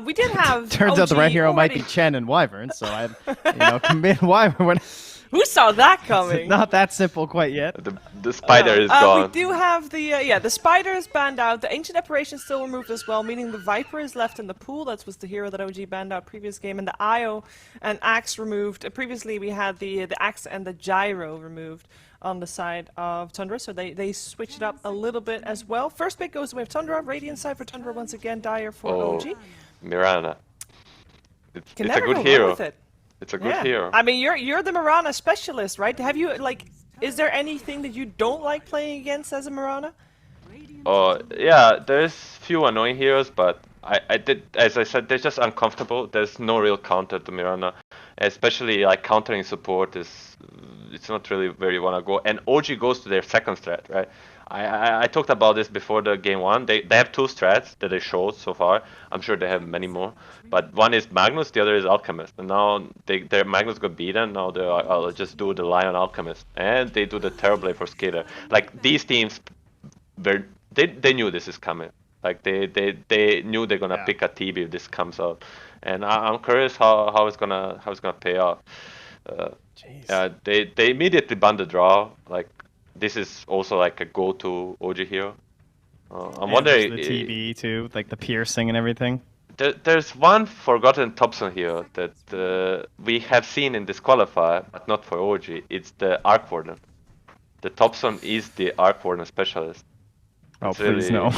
We did have. Turns out the right hero might already. be Chen and Wyvern, so I commit Wyvern. Who saw that coming? Not that simple quite yet. The spider is We gone. do have the spider is banned out. The ancient apparition still removed as well, meaning the viper is left in the pool. That was the hero that OG banned out previous game, and the Io and axe removed. Previously we had the axe and the gyro removed on the side of Tundra, so they switched it up a little bit as well. First pick goes away with Tundra. Radiant side for Tundra once again. Dire for OG. Mirana. It's a Never good go wrong hero. with it. It's a good hero. I mean, you're the Mirana specialist, right? Have you is there anything that you don't like playing against as a Mirana? Oh yeah, there's few annoying heroes, but I did, as I said, they're just uncomfortable. There's no real counter to Mirana, especially like countering support is it's not really where you wanna go. And OG goes to their second strat, right? I talked about this before the game one. They have two strats that they showed so far. I'm sure they have many more, but one is Magnus, the other is Alchemist. And now their Magnus got beaten. Now I'll just do the Lion Alchemist, and they do the Terrorblade for Skater. Like these teams, they knew this is coming. Like they knew they're gonna pick a TB if this comes out, and I'm curious how it's gonna pay off. They immediately banned the draw. Like this is also like a go-to OG hero. I'm wondering the TB too, like the piercing and everything. There's one forgotten Thompson hero that we have seen in this qualifier, but not for OG. It's the Arc Warden. The Thompson is the Arc Warden specialist. Oh, It's please really... no.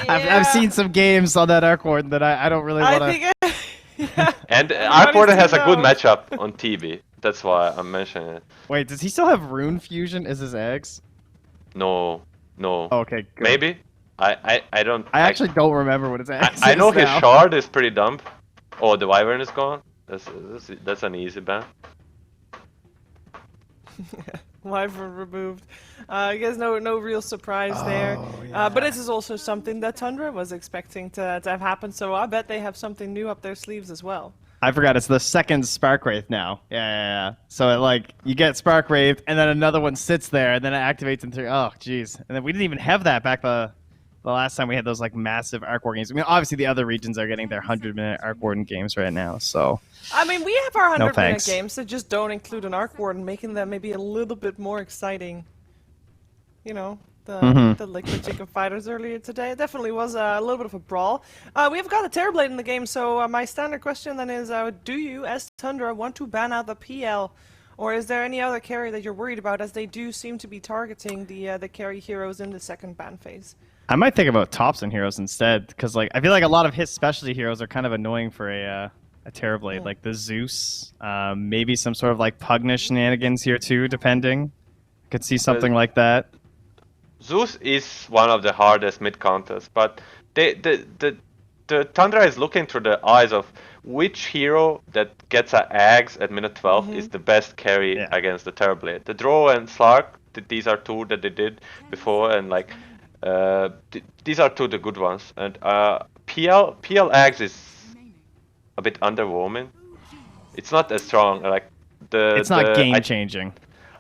I've seen some games on that Arc Warden that I don't really want to. And Arc Warden has a good matchup on TB. That's why I'm mentioning it. Wait, does he still have Rune Fusion as his eggs? No. Okay, good. Maybe. I don't. I actually don't remember what his eggs I know is his now. shard is pretty dumb. Oh, the Wyvern is gone. That's an easy ban. Wyvern removed. I guess no real surprise there. Yeah. But this is also something that Tundra was expecting to have happen, so I bet they have something new up their sleeves as well. I forgot, it's the second Spark Wraith now. Yeah. So you get Spark Wraith, and then another one sits there, and then it activates in 3. Oh, jeez. And then we didn't even have that back the last time we had those like massive Arc Warden games. I mean, obviously the other regions are getting their 100-minute Arc Warden games right now, so... I mean, we have our 100-minute thanks. games that just don't include an Arc Warden, making them maybe a little bit more exciting. You know, the Liquid Chicken Fighters earlier today. It definitely was a little bit of a brawl. We have got a Terrorblade in the game, so my standard question then is, do you, as Tundra, want to ban out the PL? Or is there any other carry that you're worried about, as they do seem to be targeting the carry heroes in the second ban phase? I might think about Thompson heroes instead, because like I feel like a lot of his specialty heroes are kind of annoying for a Terrorblade, like the Zeus, maybe some sort of like Pugna shenanigans here too, depending. Could see something like that. Zeus is one of the hardest mid counters, but the Tundra is looking through the eyes of which hero that gets an Axe at minute 12 is the best carry against the Terrorblade. The Drow and Slark, these are two that they did before, and like these are two of the good ones. And PL Axe is a bit underwhelming. It's not as strong. Like it's not game changing.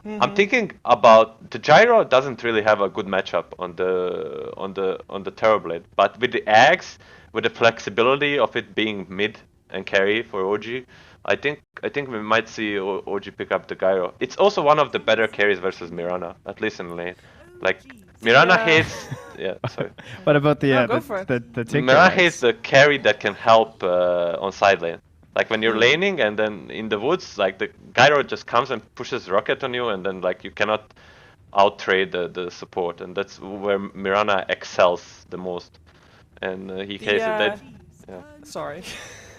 I'm thinking about the Gyro doesn't really have a good matchup on the Terrorblade, but with the Axe, with the flexibility of it being mid and carry for OG, I think we might see OG pick up the Gyro. It's also one of the better carries versus Mirana, at least in lane. Like Mirana hates. Yeah, sorry. What about the Mirana hates the carry that can help on side lane. Like when you're laning and then in the woods, like the Gyro just comes and pushes rocket on you, and then like you cannot out-trade the support, and that's where Mirana excels the most. And he hates that. Yeah. Sorry.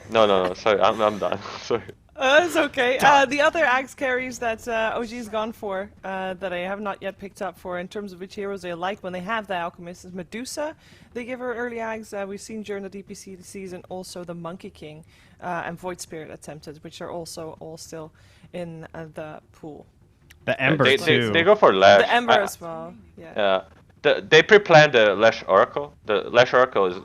No. Sorry, I'm done. Sorry. It's okay. The other Axe carries that OG's gone for, that I have not yet picked up for in terms of which heroes they like when they have the Alchemist, is Medusa. They give her early Axe. We've seen during the DPC season also the Monkey King and Void Spirit attempted, which are also all still in the pool. The Ember too. They go for Lash. The Ember as well. Yeah. They pre-planned the Lash Oracle. The Lash Oracle is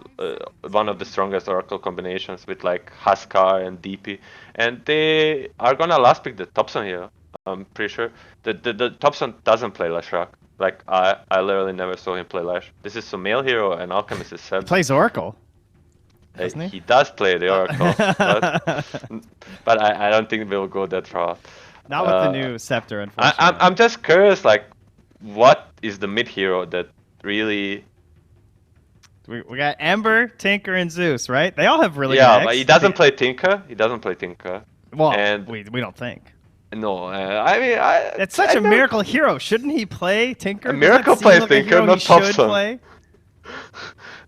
one of the strongest Oracle combinations with like Huskar and DP, and they are gonna last pick the Thompson here. I'm pretty sure. The Thompson doesn't play Lash Rock. Like I literally never saw him play Lash. This is a male hero, and Alchemist is Seb. He plays Oracle. Doesn't he? He does play the Oracle, but I don't think we'll go that far. Not with the new scepter, I'm unfortunately. just curious, like, what is the mid hero that really? We got Ember, Tinker, and Zeus, right? They all have really Yeah, good but X. he doesn't play Tinker. He doesn't play Tinker. Well, and we don't think. no, I mean, It's such a miracle hero. Shouldn't he play Tinker? Doesn't Miracle that seem plays like a Tinker, hero not he should Thompson. play?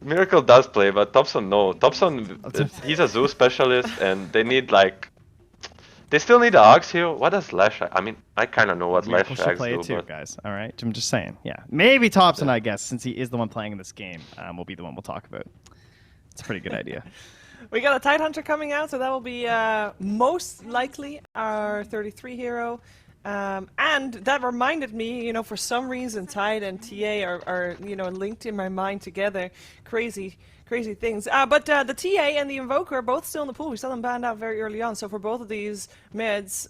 Miracle does play, but Thompson no. Thompson, he's a Zoo specialist, and they need like. They still need the Arcs hero. What does Lash? I mean, I kind of know what Miracle Lash should Axe play do, it too, but guys. All right, I'm just saying. Yeah, maybe Thompson, I guess, since he is the one playing in this game, will be the one we'll talk about. It's a pretty good idea. We got a Tide Hunter coming out, so that will be most likely our 33 hero. And that reminded me, you know, for some reason, Tide and TA are you know, linked in my mind together. Crazy things. But the TA and the Invoker are both still in the pool. We saw them banned out very early on. So for both of these mids,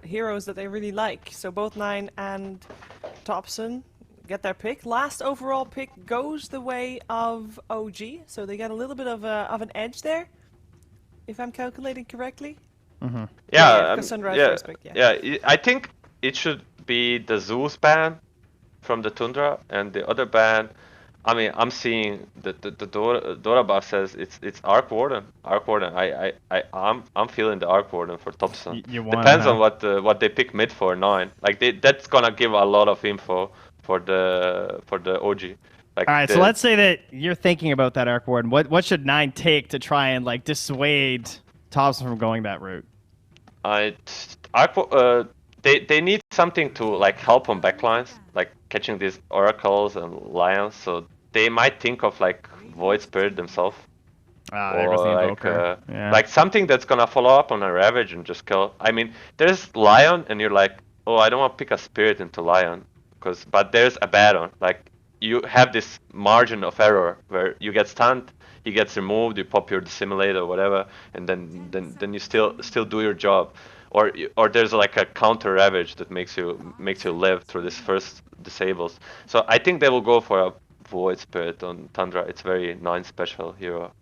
heroes that they really like. So both 9 and Thompson get their pick. Last overall pick goes the way of OG. So they get a little bit of an edge there, if I'm calculating correctly. yeah, Cassandra yeah, first pick, I think it should be the Zeus ban from the Tundra, and the other ban. I mean, I'm seeing the Dora buff says it's Arc Warden. I'm feeling the Arc Warden for Thompson. You want, Depends huh? on what they pick mid for 9. Like that's gonna give a lot of info for the OG. Like All right, so the- let's say that you're thinking about that Arc Warden. What should 9 take to try and like dissuade Thompson from going that route? They need something to like help on backlines, like catching these oracles and lions. So they might think of like Void Spirit themselves, There goes the like Invoker. Yeah. like something that's gonna follow up on a Ravage and just kill. I mean, there's Lion, and you're like, oh, I don't want to pick a Spirit into Lion, but there's a Baron. Like you have this margin of error where you get stunned, he gets removed, you pop your Dissimulator or whatever, and then you still do your job. Or there's like a counter Ravage that makes you live through this first disables. So I think they will go for a Void Spirit on Tundra. It's very 9 special hero.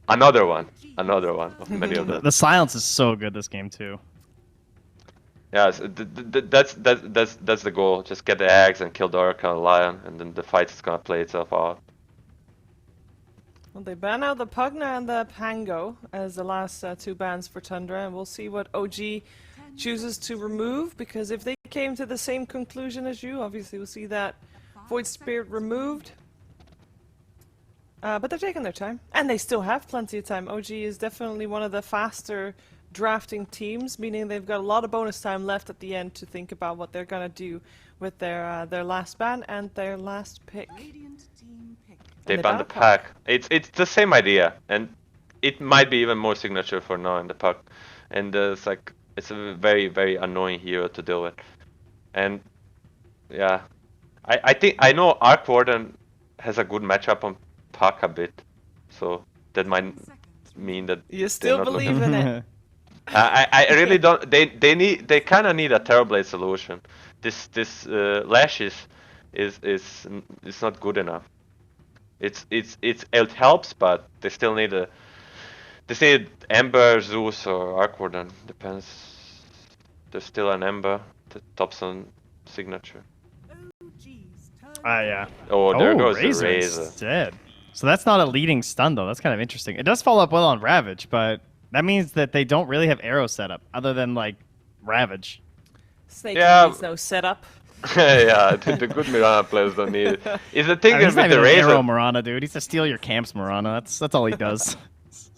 Another one of many of them. The silence is so good this game too. Yeah, so that's the goal. Just get the eggs and kill the Oracle and Lion, and then the fight is gonna play itself out. Well, they ban out the Pugna and the Pango as the last 2 bans for Tundra, and we'll see what OG chooses to remove, because if they came to the same conclusion as you, obviously we'll see that Void Spirit removed. But they're taking their time, and they still have plenty of time. OG is definitely one of the faster drafting teams, meaning they've got a lot of bonus time left at the end to think about what they're gonna do with their last ban and their last pick. They And ban the pack. It's the same idea, and it might be even more signature for now in the pack. And it's like it's a very very annoying hero to deal with. And yeah, I think I know Arc Warden has a good matchup on pack a bit, so that might mean that You still not believe in it? I really don't. They kind of need a Terrorblade solution. This Lash is not good enough. It helps, but they still need Ember, Zeus, or Arc Warden. Depends. There's still an Ember, the Thompson signature. Yeah. Oh, there goes Razor the Razor. instead. So that's not a leading stun though. That's kind of interesting. It does follow up well on Ravage, but that means that they don't really have arrow setup other than like Ravage. Snake Yeah. needs no setup. Yeah, the good Mirana players don't need it. Is the thing I mean, he's with not the even an arrow Razor? Marana, dude. He's to steal your camps, Marana. That's all he does.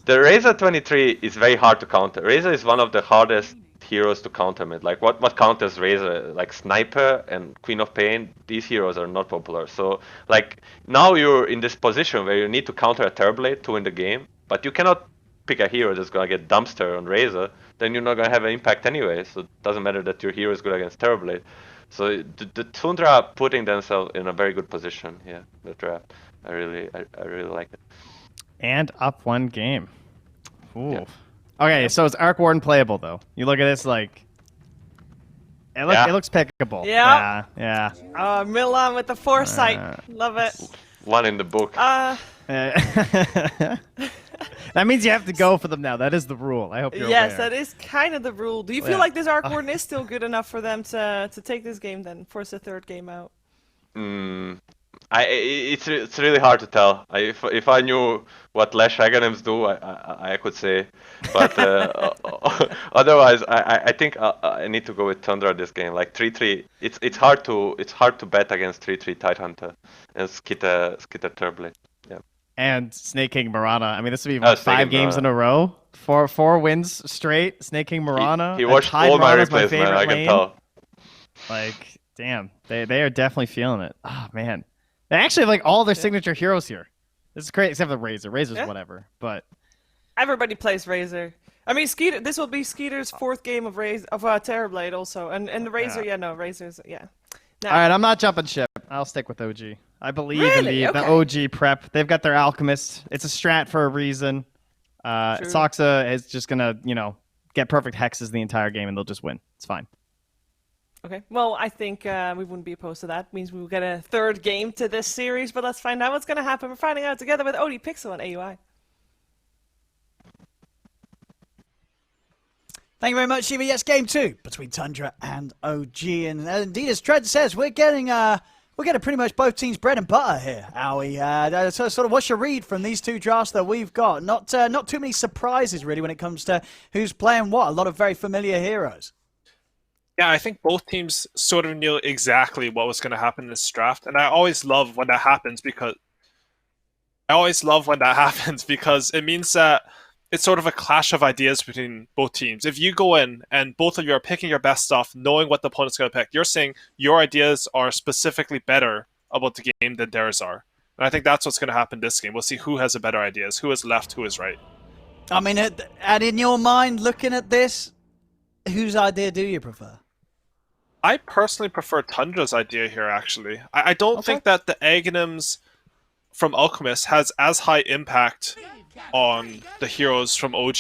The Razor 23 is very hard to counter. Razor is one of the hardest heroes to counter mid. Like what counters Razor? Like Sniper and Queen of Pain, these heroes are not popular. So like now you're in this position where you need to counter a Terrorblade to win the game, but you cannot pick a hero that's gonna get dumpster on Razor, then you're not gonna have an impact anyway. So it doesn't matter that your hero is good against Terrorblade. So the Tundra are putting themselves in a very good position here, the draft. I really like it. And up 1 game. Ooh. Yeah. Okay, so it's Arc Warden playable though. You look at this like it looks pickable. Yeah. Yeah. Milan with the foresight. Love it. One in the book. That means you have to go for them now. That is the rule. I hope you're Yes, aware. that is kind of the rule. Do you feel Yeah. like this Arc Warden is still good enough for them to take this game then, force a third game out? It's really hard to tell. If I knew what Lash Aghanim's do, I could say, but otherwise I think I need to go with Tundra this game. Like 3-3, it's hard to bet against 3-3 Tidehunter and Skitter Turblade. Yeah. And Snake King Marana. I mean, this would be Snake 5 King games in Marana. a row. Four wins straight. Snake King Marana. He watched Tide all my Marana's replays, man. I can lane. tell. Like, damn, they are definitely feeling it. Oh man, they actually have like all their signature heroes here. This is great, except for Razor. Razor's whatever, but Everybody plays Razor. I mean, Skeeter. This will be Skeeter's 4th game of Terrorblade also, and the Razor. Yeah, no, Razor's. Yeah. No. all right, I'm not jumping ship. I'll stick with OG. I believe Really? in the OG prep. They've got their Alchemist. It's a strat for a reason. Soxa is just gonna, get perfect hexes the entire game, and they'll just win. It's fine. Okay. Well, I think we wouldn't be opposed to that. It means we will get a 3rd game to this series, but let's find out what's going to happen. We're finding out together with OD Pixel and AUI. Thank you very much, Shiva. Yes, game 2 between Tundra and OG, and indeed, as Trent says, we're getting pretty much both teams' bread and butter here, Owie. So, sort of, what's your read from these 2 drafts that we've got? Not too many surprises really when it comes to who's playing what. A lot of very familiar heroes. Yeah, I think both teams sort of knew exactly what was going to happen in this draft, and I always love when that happens because it means that it's sort of a clash of ideas between both teams. If you go in and both of you are picking your best stuff, knowing what the opponent's going to pick, you're saying your ideas are specifically better about the game than theirs are. And I think that's what's going to happen this game. We'll see who has the better ideas, who is left, who is right. I mean, and in your mind, looking at this, whose idea do you prefer? I personally prefer Tundra's idea here, actually. I don't think that the Aghanims from Alchemist has as high impact on the heroes from OG.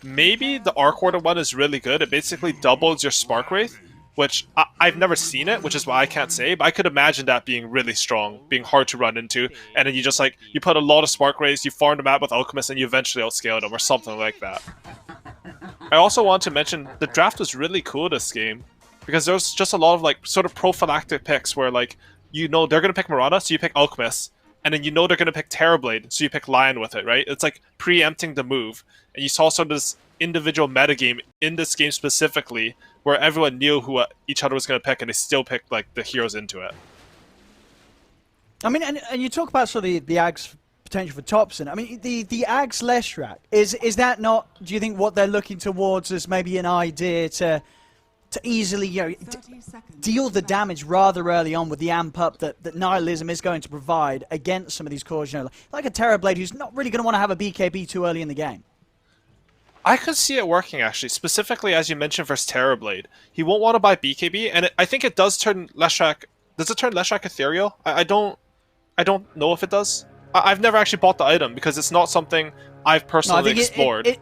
Maybe the Arc Warden one is really good. It basically doubles your Spark Wraith, which I've never seen it, which is why I can't say, but I could imagine that being really strong, being hard to run into, and then you put a lot of Spark Wraiths, you farm them out with Alchemist, and you eventually outscale them, or something like that. I also want to mention, the draft was really cool this game, because there's just a lot of sort of prophylactic picks where they're going to pick Marana, so you pick Alchemist, and then they're going to pick Terrorblade, so you pick Lion with it, right? It's like preempting the move. And you saw sort of this individual metagame in this game specifically, where everyone knew who each other was going to pick, and they still picked the heroes into it. I mean, and you talk about sort of the Ags potential for Thompson. I mean, the Ags Leshrac, is that not, do you think, what they're looking towards as maybe an idea to easily, deal the damage rather early on with the amp up that Nihilism is going to provide against some of these cores, like a Terrorblade who's not really going to want to have a BKB too early in the game? I could see it working, actually, specifically as you mentioned versus Terrorblade. He won't want to buy BKB, and I think it does turn Leshrac. Does it turn Leshrac ethereal? I don't know if it does. I've never actually bought the item because it's not something I've personally explored.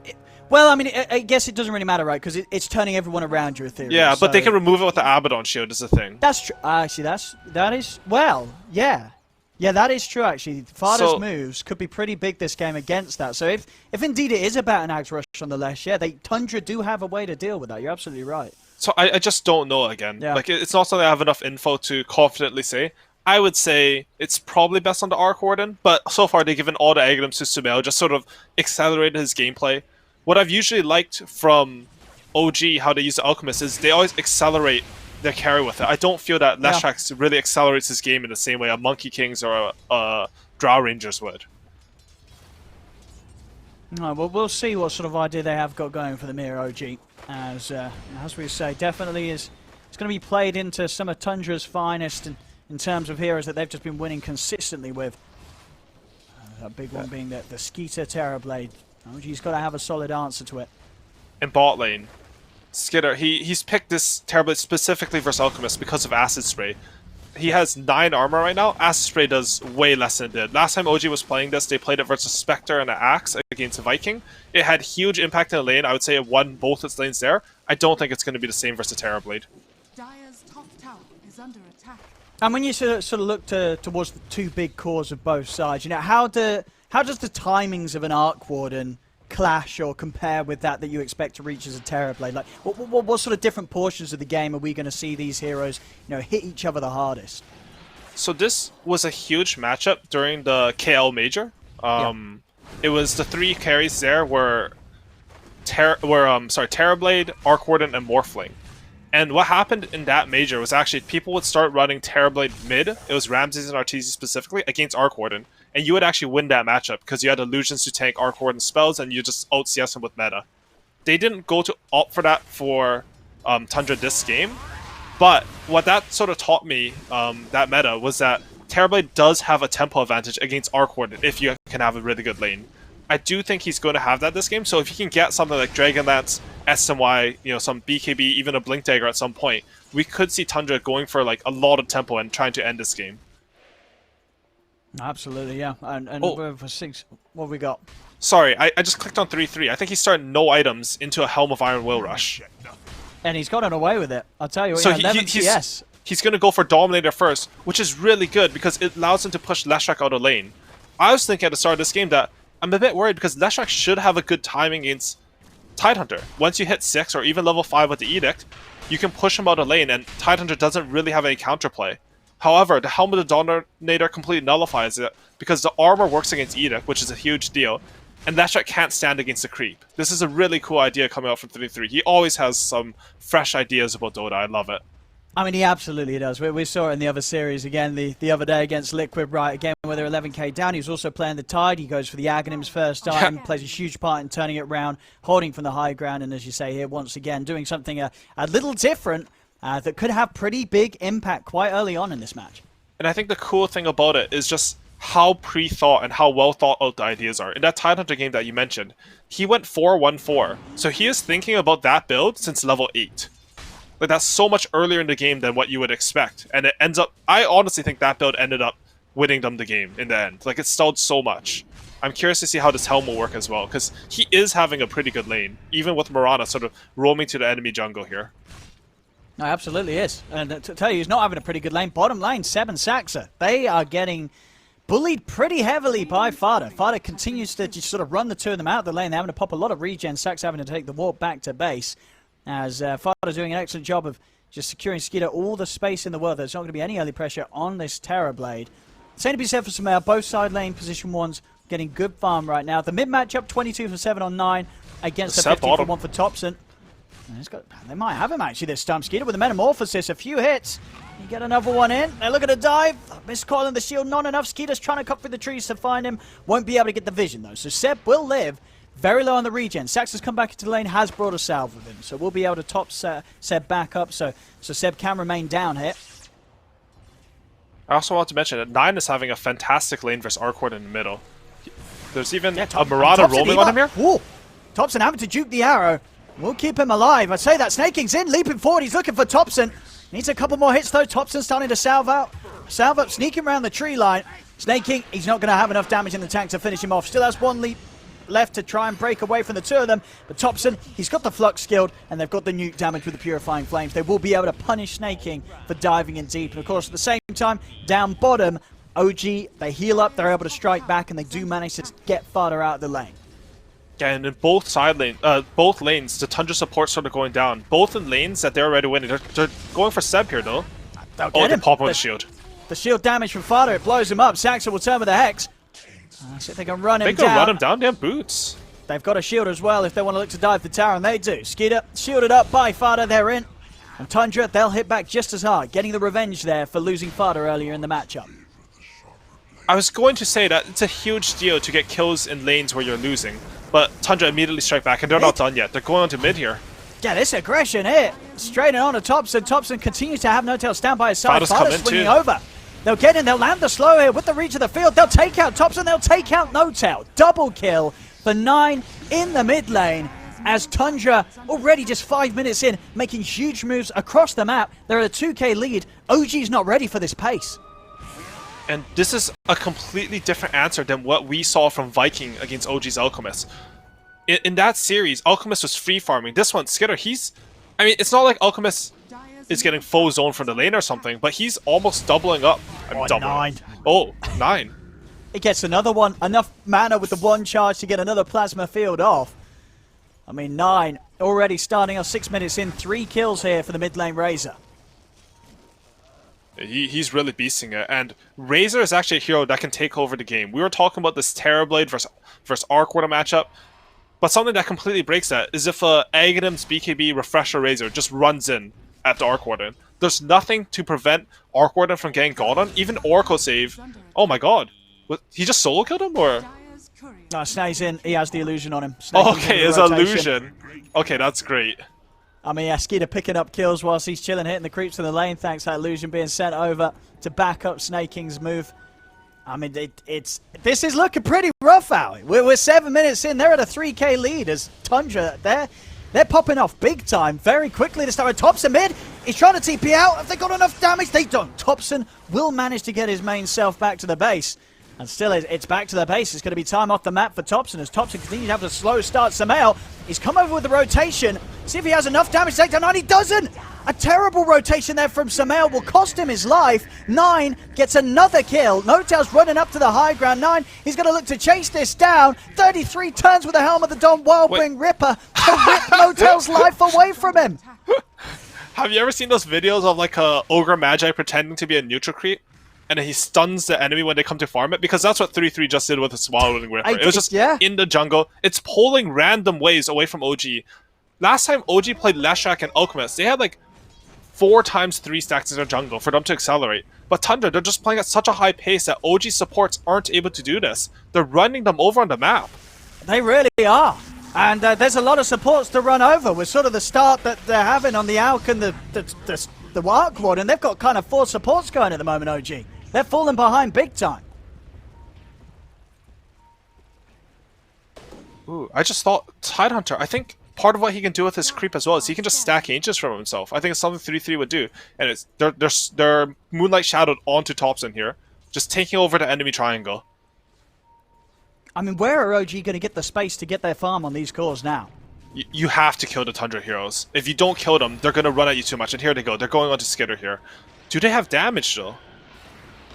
Well, I mean, I guess it doesn't really matter, right? Because it's turning everyone around your ethereal. Yeah, but they can remove it with the Abaddon shield is the thing. That's true. Actually, that is, well, yeah. Yeah, that is true, actually. Fada's moves could be pretty big this game against that. So if indeed it is about an Axe Rush on the Lesh, Tundra do have a way to deal with that. You're absolutely right. So I just don't know again. Yeah. It's not something I have enough info to confidently say. I would say it's probably best on the Arc Warden, but so far they've given all the Aghanims to Sumail, just sort of accelerated his gameplay. What I've usually liked from OG, how they use the Alchemist, is they always accelerate their carry with it. I don't feel that Leshrac really accelerates his game in the same way a Monkey Kings or a Drow Rangers would. No, well, we'll see what sort of idea they have got going for the Mirror OG. As we say, definitely it's going to be played into some of Tundra's finest in terms of heroes that they've just been winning consistently with. A big one being the Skeeter Terrorblade. OG's got to have a solid answer to it. In bot lane, Skitter, he's picked this Terrorblade specifically versus Alchemist because of Acid Spray. He has 9 armor right now. Acid Spray does way less than it did. Last time OG was playing this, they played it versus Spectre and an Axe against a Viking. It had huge impact in the lane. I would say it won both its lanes there. I don't think it's going to be the same versus Terrorblade. Dire's top tower is under attack. And when you sort of look towards the 2 big cores of both sides, how does the timings of an Arc Warden clash or compare with that you expect to reach as a Terrorblade? Like, what sort of different portions of the game are we going to see these heroes, hit each other the hardest? So this was a huge matchup during the KL Major. It was the 3 carries there were Terrorblade, Arc Warden, and Morphling. And what happened in that major was actually people would start running Terrorblade mid, it was Ramses and Arteezy specifically, against Arc Warden. And you would actually win that matchup because you had illusions to tank Arc Warden spells and you just out-CS them with meta. They didn't go to opt for that for Tundra this game, but what that sort of taught me, that meta, was that Terrorblade does have a tempo advantage against Arc Warden if you can have a really good lane. I do think he's going to have that this game, so if you can get something like Dragonlance, SMY, some BKB, even a Blink Dagger at some point, we could see Tundra going for like a lot of tempo and trying to end this game. Absolutely, yeah. And for 6, what have we got? Sorry, I just clicked on 3-3. I think he started no items into a Helm of Iron Will Rush. And he's gotten away with it. I'll tell you, so 11 CS. He's going to go for Dominator first, which is really good because it allows him to push Leshrac out of lane. I was thinking at the start of this game that I'm a bit worried because Leshrac should have a good timing against Tidehunter. Once you hit 6 or even level 5 with the Edict, you can push him out of lane and Tidehunter doesn't really have any counterplay. However, the Helm of the Dominator completely nullifies it because the armor works against Edict, which is a huge deal, and Leshrac can't stand against the creep. This is a really cool idea coming out from 3-3. He always has some fresh ideas about Dota. I love it. I mean, he absolutely does. We saw it in the other series again the other day against Liquid, right? Again, where they're 11k down. He was also playing the Tide. He goes for the Aghanims first time, plays a huge part in turning it around, holding from the high ground, and as you say here, once again, doing something a little different that could have pretty big impact quite early on in this match. And I think the cool thing about it is just how pre-thought and how well thought out the ideas are. In that Tidehunter game that you mentioned, he went 4-1-4. So he is thinking about that build since level 8. Like, that's so much earlier in the game than what you would expect. And it ends up... I honestly think that build ended up winning them the game in the end. Like, it stalled so much. I'm curious to see how this Helm will work as well, because he is having a pretty good lane, even with Mirana sort of roaming to the enemy jungle here. No, absolutely is. And to tell you, he's not having a pretty good lane. Bottom lane, Seb and Saxa, they are getting bullied pretty heavily by Fada. Fada continues to just sort of run the two of them out of the lane. They're having to pop a lot of regen. Saxa having to take the walk back to base. As Fada doing an excellent job of just securing Skeeter all the space in the world. There's not going to be any early pressure on this Terrorblade. Same to be said for Sumail. Both side lane position ones getting good farm right now. The mid matchup, 22 for 7 on 9 against the 15 for 1 for Thompson. They might have him actually this time. Skeeter with the Metamorphosis. A few hits. You get another one in. They look at a dive. Miscalling the shield. Not enough. Skeeter's trying to cut through the trees to find him. Won't be able to get the vision though. So Seb will live. Very low on the regen. Sax has come back into the lane, has brought a salve with him. So we'll be able to top Seb back up. So Seb can remain down here. I also want to mention that 9 is having a fantastic lane versus Arcord in the middle. There's even a Marauder roaming on him here. Whoa. Thompson having to juke the arrow. We'll keep him alive. I say that. Snake King's in, leaping forward. He's looking for Thompson. Needs a couple more hits though. Thompson starting to salve up, sneaking around the tree line. Snake King, he's not going to have enough damage in the tank to finish him off. Still has one leap left to try and break away from the two of them, but Thompson, he's got the Flux skilled, and they've got the nuke damage with the Purifying Flames. They will be able to punish Snake King for diving in deep, and of course at the same time, down bottom, OG, they heal up, they're able to strike back, and they do manage to get farther out of the lane. Yeah, and in both both lanes, the Tundra support sort of going down. Both in lanes that they're already winning. They're going for Seb here though. They'll get him. Pop on the shield. The shield damage from Fada, it blows him up. Saxa will turn with the Hex. See if they can run him down. They can run him down, damn boots. They've got a shield as well if they want to look to dive the tower, and they do. Skeeter shielded up by Fada, they're in. And Tundra, they'll hit back just as hard, getting the revenge there for losing Fada earlier in the matchup. I was going to say that it's a huge deal to get kills in lanes where you're losing, but Tundra immediately strike back, and they're not done yet. They're going on to mid here. Yeah, this aggression here, straight on to Thompson. Thompson continues to have No Tail stand by his side. Fada's swinging over. They'll get in, they'll land the slow here with the reach of the field. They'll take out Thompson, they'll take out No Tail. Double kill for 9 in the mid lane. As Tundra, already just 5 minutes in, making huge moves across the map. They're at a 2k lead. OG's not ready for this pace. And this is a completely different answer than what we saw from Viking against OG's Alchemist. In that series, Alchemist was free farming. This one, Skitter, I mean, it's not like Alchemist is getting full zone from the lane or something, but he's almost doubling up. Doubling. 9. Oh, 9. He gets another one. Enough mana with the one charge to get another plasma field off. I mean, 9 already starting off 6 minutes in. 3 kills here for the mid lane Razor. He's really beasting it, and Razor is actually a hero that can take over the game. We were talking about this Terrorblade versus Arc Warden matchup, but something that completely breaks that is if Aghanim's BKB Refresher Razor just runs in at the Arc Warden. There's nothing to prevent Arc Warden from getting God on. Even Oracle save. Oh my god. He just solo killed him, or? No, Snake's in. He has the illusion on him. Oh, okay, his illusion. Okay, that's great. I mean, yeah, Skeeter picking up kills whilst he's chilling, hitting the creeps in the lane, thanks to that illusion being sent over to back up Snake King's move. I mean, this is looking pretty rough, Howie. We're 7 minutes in. They're at a 3k lead as Tundra, they're popping off big time very quickly to start with Thompson mid. He's trying to TP out. Have they got enough damage? They don't. Thompson will manage to get his main self back to the base. And still, it's back to the base. It's going to be time off the map for Thompson as Thompson continues to have a slow start. Samael, he's come over with the rotation. See if he has enough damage to take down 9. He doesn't! A terrible rotation there from Samael will cost him his life. 9 gets another kill. No-Tail's running up to the high ground. 9, he's going to look to chase this down. 33 turns with the Helm of the Dawn Wildwing Ripper to rip No-Tail's life away from him. Have you ever seen those videos of like a Ogre Magi pretending to be a neutral creep? And then he stuns the enemy when they come to farm it, because that's what 3-3 just did with his Wildwing Ripper. It was just in the jungle. It's pulling random ways away from OG. Last time OG played Leshrac and Alchemist, they had like 4 times 3 stacks in their jungle for them to accelerate. But Tundra, they're just playing at such a high pace that OG supports aren't able to do this. They're running them over on the map. They really are. And there's a lot of supports to run over with sort of the start that they're having on the Alk and the Arc Warden. They've got kind of 4 supports going at the moment, OG. They're falling behind big time. Ooh, I just thought Tidehunter, I think part of what he can do with his creep as well is he can just stack ages from himself. I think it's something 3-3 would do. And it's they're Moonlight Shadowed onto Thompson here, just taking over the enemy triangle. I mean, where are OG going to get the space to get their farm on these cores now? You have to kill the Tundra heroes. If you don't kill them, they're going to run at you too much. And here they go. They're going on to Skitter here. Do they have damage though?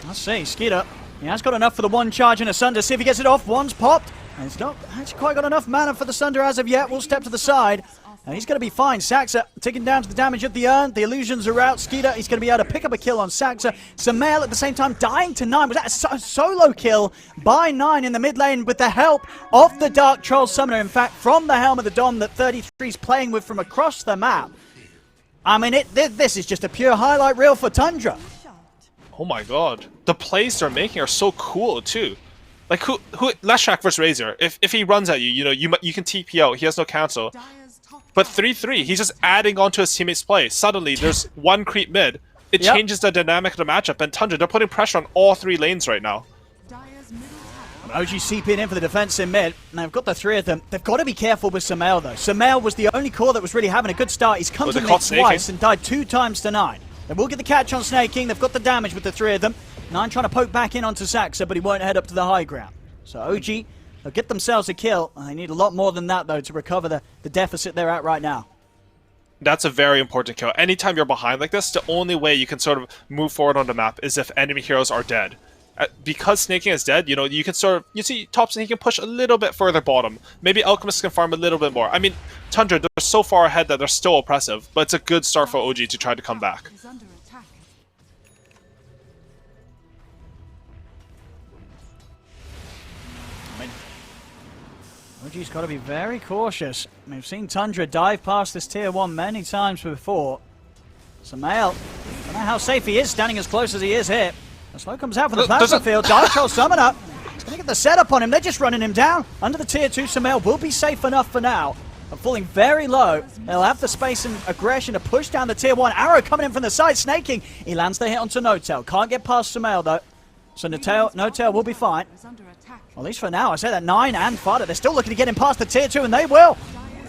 Let's see, Skeeter. He has got enough for the one charge in a Sunder. See if he gets it off. One's popped. And he's not actually quite got enough mana for the Sunder as of yet. We'll step to the side. And he's going to be fine. Saxa taking down to the damage of the urn. The illusions are out. Skeeter, he's going to be able to pick up a kill on Saxa. Samael at the same time dying to 9. Was that a solo kill by 9 in the mid lane with the help of the Dark Troll Summoner? In fact, from the Helm of the Dawn that 33's playing with from across the map. I mean, this is just a pure highlight reel for Tundra. Oh my god. The plays they're making are so cool too. Like who Leshrac versus Razor. If he runs at you, you know, you can TP out. He has no cancel. But 3-3, he's just adding onto his teammate's play. Suddenly there's one creep mid. It changes the dynamic of the matchup, and Tundra, they're putting pressure on all 3 lanes right now. OG CPing in for the defense in mid. Now they've got the 3 of them. They've got to be careful with Samael though. Samael was the only core that was really having a good start. He's come to mid twice and died 2 times to 9. They will get the catch on Snake King. They've got the damage with the 3 of them. 9 trying to poke back in onto Saxa, but he won't head up to the high ground. So OG, they'll get themselves a kill. They need a lot more than that, though, to recover the deficit they're at right now. That's a very important kill. Anytime you're behind like this, the only way you can sort of move forward on the map is if enemy heroes are dead. Because Snake King is dead, you know, you can sort of... You see, Thompson, he can push a little bit further bottom. Maybe Alchemist can farm a little bit more. I mean, Tundra, they're so far ahead that they're still oppressive, but it's a good start for OG to try to come back. OG's got to be very cautious. We've seen Tundra dive past this tier 1 many times before. Samael, I don't know how safe he is standing as close as he is here. The slow comes out from the plasma field. Dark Troll Summoner. He's going to get the setup on him. They're just running him down. Under the tier 2, Samael will be safe enough for now. But falling very low. They'll have the space and aggression to push down the tier 1. Arrow coming in from the side. Snaking. He lands the hit onto No-Tail. Can't get past Samael though. So No-Tail will be fine. Well, at least for now. I say that 9 and Fada. They're still looking to get him past the tier 2, and they will.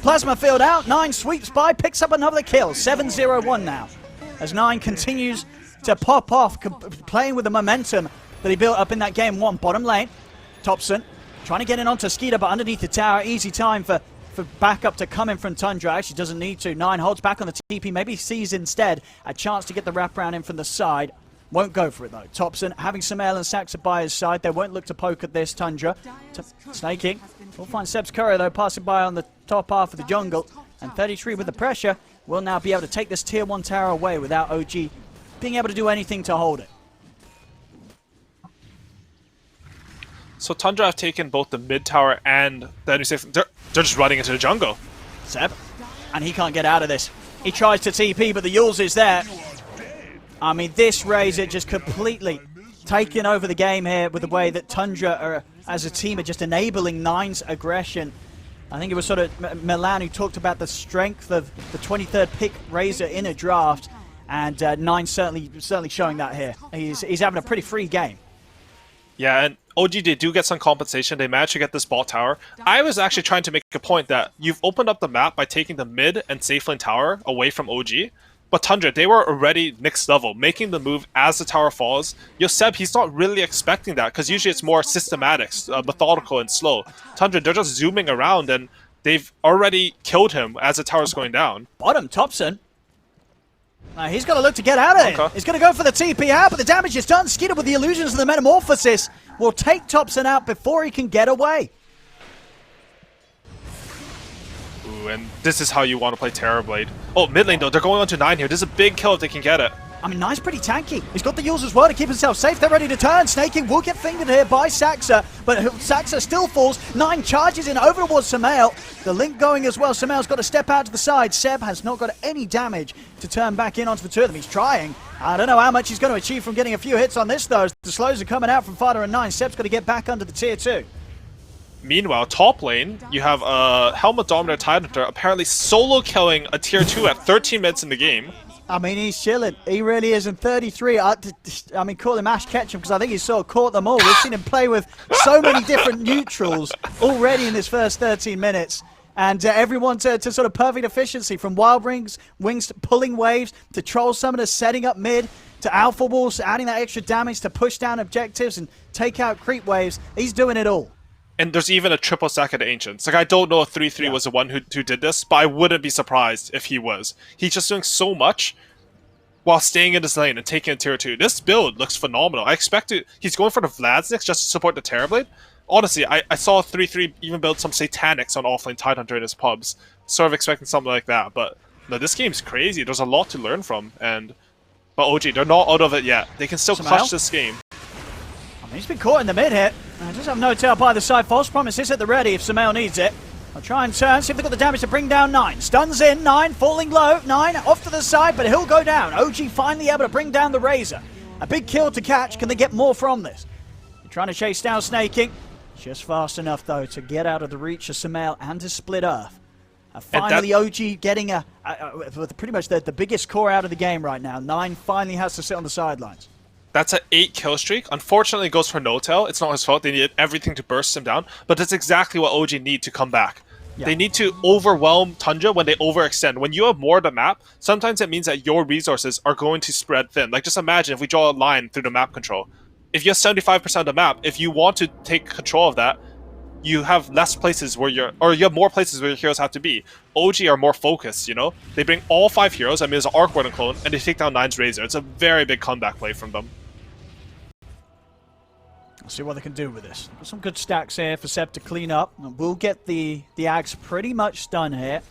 Plasma field out. 9 sweeps by. Picks up another kill. 7-0-1 now. As 9 continues to pop off, playing with the momentum that he built up in that game 1. Bottom lane. Thompson trying to get in onto Skeeter, but underneath the tower. Easy time for backup to come in from Tundra. Actually doesn't need to. 9 holds back on the TP. Maybe sees instead a chance to get the wraparound in from the side. Won't go for it, though. Thompson having Sumail and Saxa by his side. They won't look to poke at this Tundra. Snaking. We'll find Seb's courier, though, passing by on the top half of the jungle. And 33 with the pressure will now be able to take this tier 1 tower away without OG being able to do anything to hold it. So Tundra have taken both the mid tower and the enemy safe. They're just running into the jungle. Seb. And he can't get out of this. He tries to TP, but the Yules is there. I mean, this Razor just completely taking over the game here with the way that Tundra are, as a team, are just enabling Nine's aggression. I think it was sort of Milan who talked about the strength of the 23rd pick Razor in a draft, and Nine certainly showing that here. He's having a pretty free game. Yeah, and OG, they do get some compensation. They managed to get this bot tower. I was actually trying to make a point that you've opened up the map by taking the mid and safe lane tower away from OG. But Tundra, they were already next level, making the move as the tower falls. Seb, he's not really expecting that, because usually it's more systematic, methodical, and slow. Tundra, they're just zooming around, and they've already killed him as the tower's going down. Bottom, Thompson. He's got to look to get out of it. He's going to go for the TP out, but the damage is done. Skeeter with the illusions of the Metamorphosis will take Thompson out before he can get away. Ooh, and this is how you want to play Terrorblade. Oh, mid lane though, they're going on to 9 here. This is a big kill if they can get it. I mean, Nine's pretty tanky. He's got the Yules as well to keep himself safe. They're ready to turn. Snaking will get fingered here by Saxa, but Saxa still falls. Nine charges in over towards Sumail. The link going as well. Sumail's got to step out to the side. Seb has not got any damage to turn back in onto the two of them. He's trying. I don't know how much he's going to achieve from getting a few hits on this, though. The slows are coming out from Fighter and Nine. Seb's got to get back under the tier 2. Meanwhile, top lane, you have Helmet Dominator Tidehunter apparently solo killing a tier 2 at 13 minutes in the game. I mean, he's chilling. He really is. In 33, I mean, call him Ash Ketchum because I think he's sort of caught them all. We've seen him play with so many different neutrals already in this first 13 minutes. And everyone to sort of perfect efficiency, from Wild Wings to pulling waves, to Troll Summoners setting up mid, to Alpha Walls adding that extra damage to push down objectives and take out creep waves. He's doing it all. And there's even a triple stack of the Ancients. Like, I don't know if 3-3 was the one who did this, but I wouldn't be surprised if he was. He's just doing so much while staying in this lane and taking a tier 2. This build looks phenomenal. I expect it. He's going for the Vladsniks just to support the Terrorblade. Honestly, I saw 3-3 even build some Satanics on offlane Tidehunter in his pubs. Sort of expecting something like that, but no, this game's crazy. There's a lot to learn from, but OG, they're not out of it yet. They can still clutch this game. I mean, he's been caught in the mid hit. I just have no tail by the side. False Promise is at the ready if Sumail needs it. I'll try and turn, see if they've got the damage to bring down Nine. Stuns in, Nine falling low. Nine off to the side, but he'll go down. OG finally able to bring down the Razor. A big kill to catch. Can they get more from this? They're trying to chase down Snaking. Just fast enough, though, to get out of the reach of Sumail and to split Earth. Finally, OG getting pretty much the biggest core out of the game right now. Nine finally has to sit on the sidelines. That's an 8 kill streak. Unfortunately, it goes for no tail. It's not his fault. They needed everything to burst him down. But that's exactly what OG need to come back. Yeah. They need to overwhelm Tundra when they overextend. When you have more of the map, sometimes it means that your resources are going to spread thin. Like, just imagine if we draw a line through the map control. If you have 75% of the map, if you want to take control of that, you have less places where you have more places where your heroes have to be. OG are more focused, you know? They bring all 5 heroes, I mean, there's an Arc Warden clone, and they take down Nine's Razor. It's a very big comeback play from them. We'll see what they can do with this. Got some good stacks here for Seb to clean up. And we'll get the Ags pretty much done here.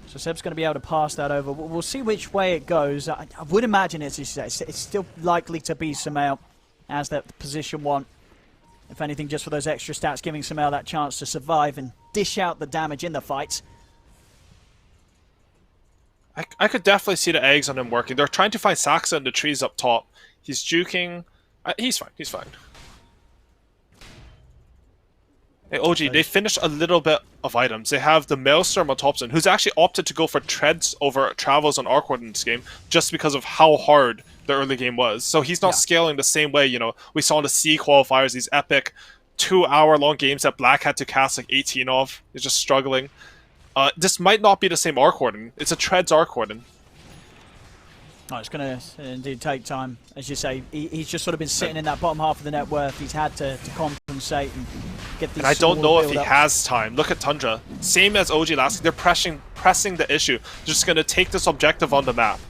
So Seb's going to be able to pass that over. We'll see which way it goes. I would imagine it's still likely to be Sumail as that position 1. If anything, just for those extra stats, giving Sumail that chance to survive and dish out the damage in the fights. I could definitely see the eggs on him working. They're trying to find Saxa in the trees up top. He's juking. He's fine. He's fine. Hey, OG, they finished a little bit of items. They have the Maelstrom on Thompson, who's actually opted to go for treads over travels on Arc Warden in this game, just because of how hard the early game was. So he's not scaling the same way, you know, we saw in the C qualifiers, these epic 2-hour-long games that Black had to cast like 18 of. He's just struggling. This might not be the same Arc Warden. It's a treads Arc Warden. Oh, it's going to indeed take time. As you say, he's just sort of been sitting in that bottom half of the net worth. He's had to compensate and get these. And I don't know if he has time. Look at Tundra. Same as OG last week. They're pressing the issue. Just going to take this objective on the map.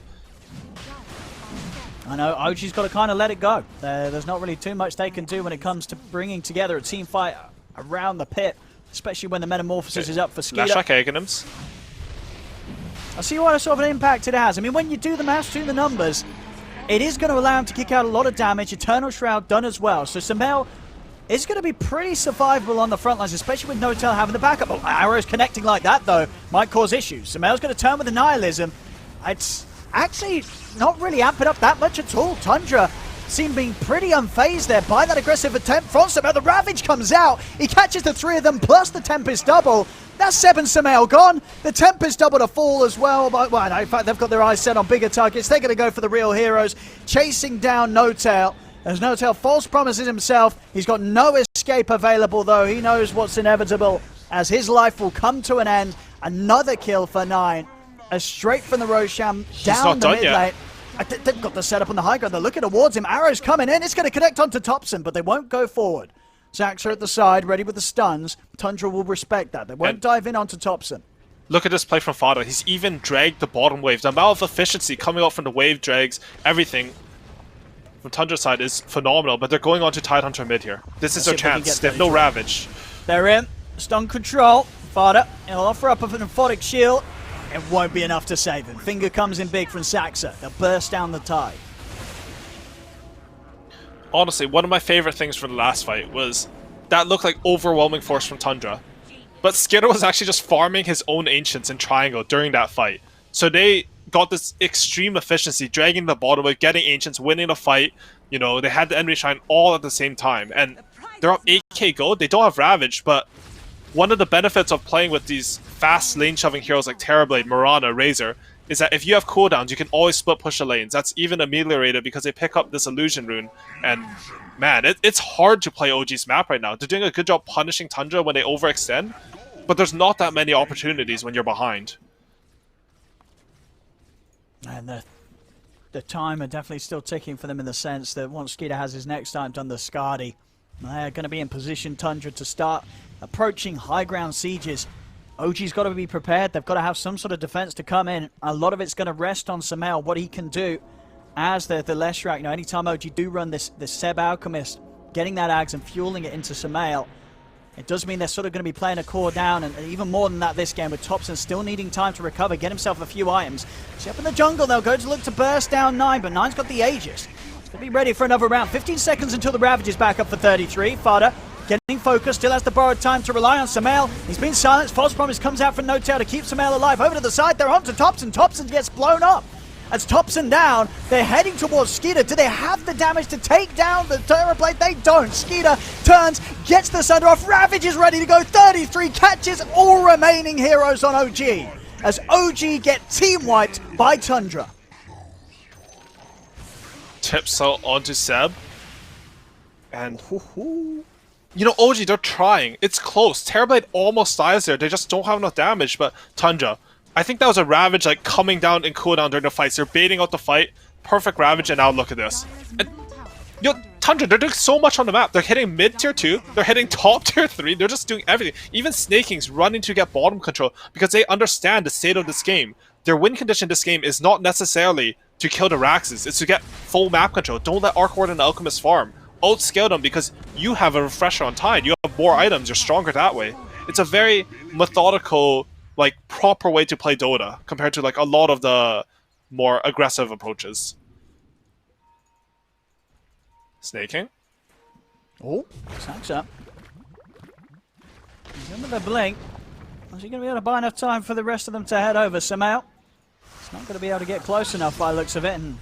I know OG's got to kind of let it go. There's not really too much they can do when it comes to bringing together a team fight around the pit, especially when the Metamorphosis is up for Skeeter. Lashak Aghanim's. I see what sort of an impact it has. I mean, when you do the maths, do the numbers, it is going to allow him to kick out a lot of damage. Eternal Shroud done as well. So Sumail is going to be pretty survivable on the front lines, especially with Notel having the backup. Oh, arrows connecting like that, though, might cause issues. Sumail's going to turn with the Nihilism. It's actually not really amping up that much at all. Tundra seem being pretty unfazed there by that aggressive attempt from Sumail. The Ravage comes out. He catches the three of them plus the Tempest double. That's 7 Sumail gone. The Tempest double to fall as well. But, well, no, in fact, they've got their eyes set on bigger targets. They're going to go for the real heroes, chasing down Notel. As Notel false promises himself. He's got no escape available, though. He knows what's inevitable, as his life will come to an end. Another kill for 9. As straight from the Roshan down the mid lane. They've got the setup on the high ground. They're looking towards him. Arrows coming in. It's going to connect onto Topson, but they won't go forward. Zax are at the side, ready with the stuns. Tundra will respect that. They won't dive in onto Topson. Look at this play from Fada. He's even dragged the bottom wave. The amount of efficiency coming out from the wave drags, everything from Tundra's side is phenomenal, but they're going on to Tidehunter mid here. This is their chance. They have no Ravage. They're in. Stun control. Fada, he'll offer up an emphatic shield. It won't be enough to save him. Finger comes in big from Saxa. They'll burst down the tide. Honestly, one of my favorite things from the last fight was that looked like overwhelming force from Tundra. But Skitter was actually just farming his own Ancients in Triangle during that fight. So they got this extreme efficiency, dragging the bottom wave, getting Ancients, winning the fight. You know, they had the enemy shine all at the same time. And they're up 8k gold. They don't have Ravage, but one of the benefits of playing with these fast lane-shoving heroes like Terrorblade, Mirana, Razor, is that if you have cooldowns, you can always split push the lanes. That's even ameliorated because they pick up this Illusion Rune. And man, it's hard to play OG's map right now. They're doing a good job punishing Tundra when they overextend, but there's not that many opportunities when you're behind. And the time are definitely still ticking for them in the sense that once Skeeter has his next time done the Skadi, they're going to be in position, Tundra, to start approaching high ground sieges. OG's got to be prepared. They've got to have some sort of defense to come in. A lot of it's going to rest on Sumail, what he can do as the Leshrac. You know, anytime OG do run this Seb Alchemist, getting that Ags and fueling it into Sumail, it does mean they're sort of going to be playing a core down, and even more than that this game, with Topson still needing time to recover, get himself a few items. See, up in the jungle, they'll go to look to burst down 9, but 9's got the Aegis. He's going to be ready for another round. 15 seconds until the Ravage is back up for 33. Fada getting focused, still has the borrowed time to rely on Sumail. He's been silenced. False Promise comes out from Notel to keep Sumail alive. Over to the side, they're on to Topson. Topson gets blown up. As Topson down, they're heading towards Skeeter. Do they have the damage to take down the Terrorblade? They don't. Skeeter turns, gets the Sunder off. Ravage is ready to go. 33 catches all remaining heroes on OG. As OG get team wiped by Tundra. Tips out onto Seb. And you know, OG, they're trying. It's close. Terrorblade almost dies there. They just don't have enough damage, but Tundra, I think that was a Ravage like coming down in cooldown during the fights. They're baiting out the fight. Perfect Ravage, and now look at this. And, you know, Tundra, they're doing so much on the map. They're hitting mid tier 2. They're hitting top tier 3. They're just doing everything. Even Snaking's running to get bottom control because they understand the state of this game. Their win condition this game is not necessarily to kill the Raxes. It's to get full map control. Don't let Arc Ward and Alchemist farm. Outscale them because you have a refresher on Tide. You have more items. You're stronger that way. It's a very methodical, like, proper way to play Dota compared to like a lot of the more aggressive approaches. Snaking. Oh, Sax up. He's under the blink. Is he going to be able to buy enough time for the rest of them to head over? Sumail. He's not going to be able to get close enough by the looks of it. And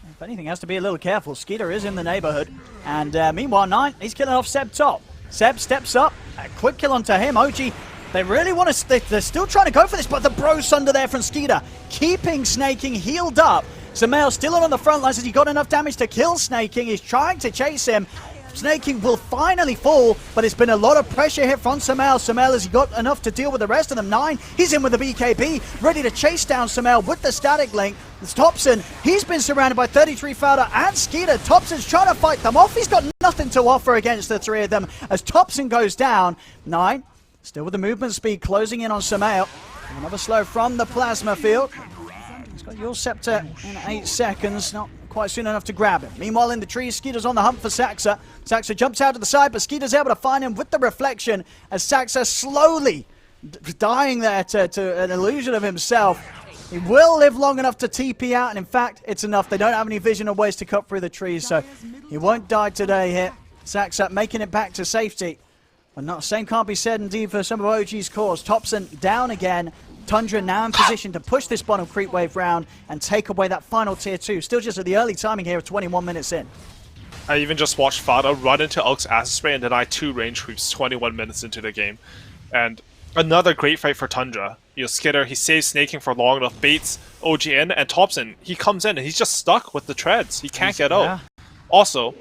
if anything, has to be a little careful. Skeeter is in the neighborhood. And meanwhile, 9, he's killing off Seb top. Seb steps up. A quick kill onto him. OG, they really want to... They're still trying to go for this, but the Bros under there from Skeeter. Keeping Snaking healed up. Sumail still on the front lines as he got enough damage to kill Snaking. He's trying to chase him. Snaking will finally fall, but it's been a lot of pressure here from Sumail. Sumail has got enough to deal with the rest of them. 9, he's in with the BKB, ready to chase down Sumail with the static link. It's Topson. He's been surrounded by 33 Fowler and Skeeter. Topson's trying to fight them off. He's got nothing to offer against the three of them as Topson goes down. 9, still with the movement speed, closing in on Sumail. Another slow from the plasma field. He's got your scepter in 8 seconds. Not quite soon enough to grab him. Meanwhile, in the trees, Skeeter's on the hunt for Saxa. Saxa jumps out to the side, but Skeeter's able to find him with the reflection as Saxa slowly dying there to an illusion of himself. He will live long enough to TP out, and in fact, it's enough. They don't have any vision or ways to cut through the trees, so he won't die today here. Saxa making it back to safety. But not same can't be said indeed for some of OG's cores. Thompson down again. Tundra now in position to push this bottom creep wave round and take away that final tier 2. Still just at the early timing here of 21 minutes in. I even just watched Fada run into Ulk's acid spray and deny 2 range creeps 21 minutes into the game. And another great fight for Tundra. You know, Skitter, he saves snaking for long enough, baits OG in, and Thompson, he comes in and he's just stuck with the treads. He can't get out. Also,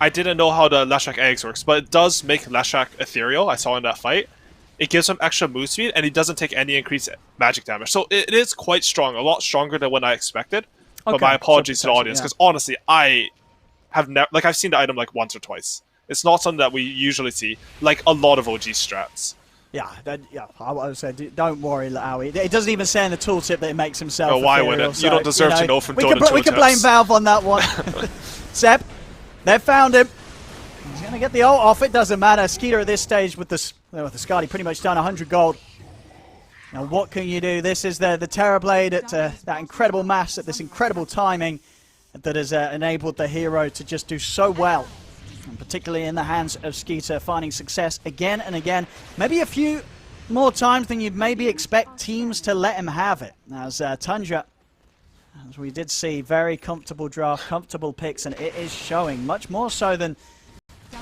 I didn't know how the Leshrac eggs works, but it does make Leshrac ethereal, I saw in that fight. It gives him extra move speed, and he doesn't take any increased magic damage. So it is quite strong, a lot stronger than what I expected. Okay. But my apologies to the audience, because honestly, I have never, like, I've seen the item like once or twice. It's not something that we usually see, like a lot of OG strats. Yeah, I would say, don't worry, Aoi. It doesn't even say in the tooltip that it makes himself ethereal. Why would it? So, you don't deserve to know from Dota we can blame Valve on that one. Seb, they found him. He's going to get the ult off. It doesn't matter. Skeeter at this stage with the Skadi pretty much done 100 gold. Now, what can you do? This is the Terrorblade at that incredible mass, at this incredible timing that has enabled the hero to just do so well. And particularly in the hands of Skeeter, finding success again and again. Maybe a few more times than you'd maybe expect teams to let him have it. As Tundra, as we did see, very comfortable draft, comfortable picks, and it is showing much more so than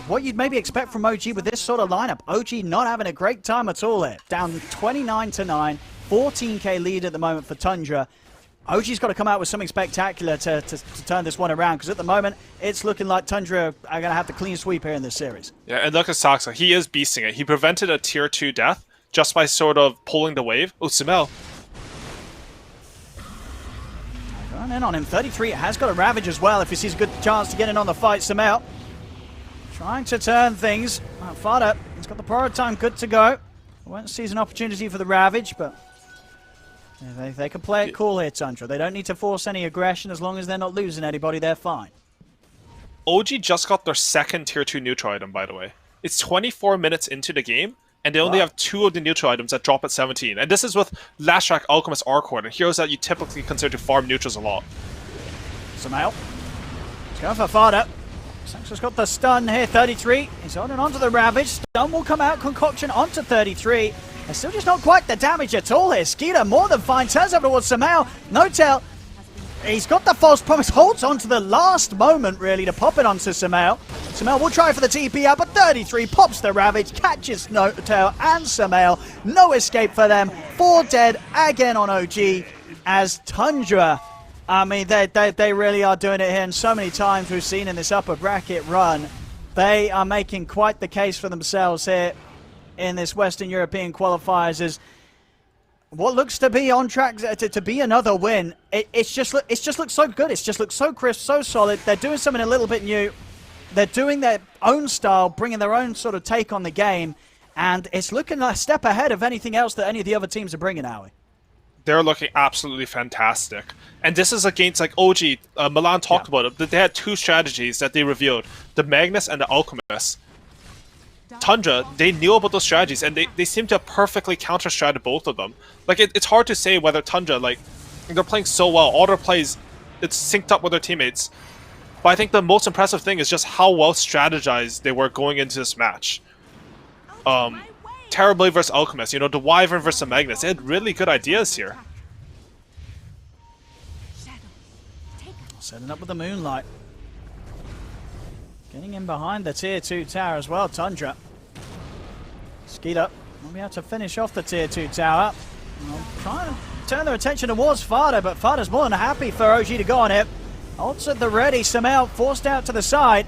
what you'd maybe expect from OG with this sort of lineup. OG not having a great time at all here. Down 29-9, 14k lead at the moment for Tundra. OG's got to come out with something spectacular to turn this one around, because at the moment, it's looking like Tundra are going to have the clean sweep here in this series. Yeah, and look at Saxa. He is beasting it. He prevented a tier 2 death just by sort of pulling the wave. Oh, Simel. Going in on him. 33 has got a Ravage as well if he sees a good chance to get in on the fight. Simel trying to turn things. Fada, he's got the Proro time good to go. Won't seize an opportunity for the Ravage, but they can play it cool here, Tundra. They don't need to force any aggression. As long as they're not losing anybody, they're fine. OG just got their second tier 2 neutral item, by the way. It's 24 minutes into the game, and they only have 2 of the neutral items that drop at 17. And this is with Lashrak, Alchemist, Arcord, and heroes that you typically consider to farm neutrals a lot. Samael. He's going for Fada. Saxa's got the stun here, 33. He's holding onto the Ravage. Stun will come out, Concoction onto 33. And still just not quite the damage at all here. Skeeter more than fine, turns over towards Samael. No-tail. He's got the false promise, holds on to the last moment really to pop it onto Samael. Samael will try for the TP out, but 33 pops the Ravage, catches No-tail and Samael. No escape for them. 4 dead again on OG as Tundra. I mean, they really are doing it here, and so many times we've seen in this upper bracket run, they are making quite the case for themselves here in this Western European qualifiers. As what looks to be on track to be another win. It just looks so good. It just looks so crisp, so solid. They're doing something a little bit new. They're doing their own style, bringing their own sort of take on the game, and it's looking a step ahead of anything else that any of the other teams are bringing, Howie. They're looking absolutely fantastic. And this is against, like, OG. Milan talked about it. They had 2 strategies that they revealed. The Magnus and the Alchemist. Tundra, they knew about those strategies, and they seem to have perfectly counter-stratted both of them. Like, it's hard to say whether Tundra, like, they're playing so well. All their plays, it's synced up with their teammates. But I think the most impressive thing is just how well strategized they were going into this match. Terrorblade versus Alchemist, you know, the Wyvern versus the Magnus. They had really good ideas here. Setting up with the Moonlight. Getting in behind the tier 2 tower as well, Tundra. Skeeter will be able to finish off the tier 2 tower. Trying to turn their attention towards Fada, but Fada's more than happy for OG to go on it. Ults at the ready, Samael forced out to the side.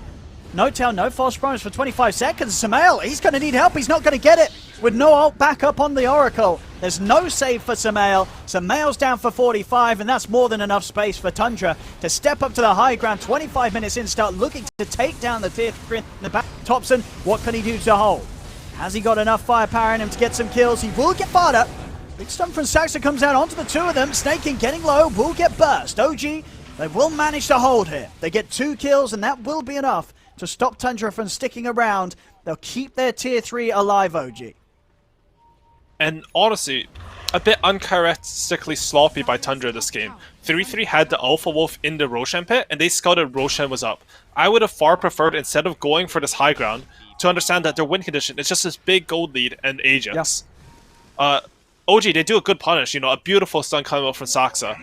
No-tail, no false promise for 25 seconds. Samael, he's going to need help. He's not going to get it with no ult back up on the Oracle. There's no save for Samael. Samael's down for 45, and that's more than enough space for Tundra to step up to the high ground. 25 minutes in, start looking to take down the tier 3 in the back. Thompson, what can he do to hold? Has he got enough firepower in him to get some kills? He will get Fada. Big stun from Saxa comes out onto the 2 of them. Snaking getting low, will get burst. OG They will manage to hold here. They get 2 kills, and that will be enough to stop Tundra from sticking around. They'll keep their tier 3 alive, OG. And honestly, a bit uncharacteristically sloppy by Tundra this game. 3-3 had the Alpha Wolf in the Roshan pit, and they scouted Roshan was up. I would have far preferred, instead of going for this high ground, to understand that their win condition is just this big gold lead and Aegis. OG, they do a good punish, you know, a beautiful stun coming out from Saksa.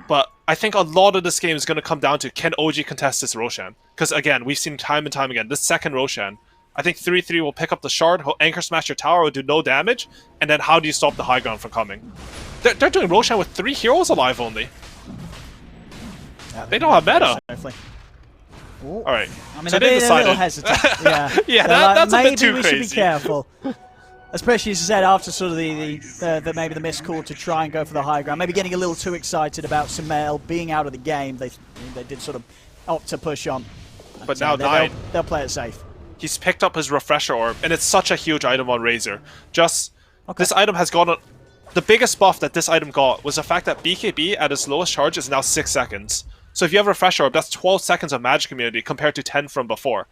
But I think a lot of this game is going to come down to, can OG contest this Roshan? Because again, we've seen time and time again, this second Roshan, I think 3-3 will pick up the shard, he'll anchor smash your tower, will do no damage, and then how do you stop the high ground from coming? They're doing Roshan with 3 heroes alive only. They don't have meta. Alright. I mean, so they're they being a little decided. hesitant. Yeah, Yeah, They're that's a bit too maybe we crazy. should be careful. Especially, as I said, after sort of maybe the missed call to try and go for the high ground. Maybe getting a little too excited about Sumail being out of the game. They did sort of opt to push on. But So now they'll play it safe. He's picked up his refresher orb, and it's such a huge item on Razor. This item has gone on. The biggest buff that this item got was the fact that BKB at its lowest charge is now 6 seconds. So if you have a refresher orb, that's 12 seconds of magic immunity compared to 10 from before.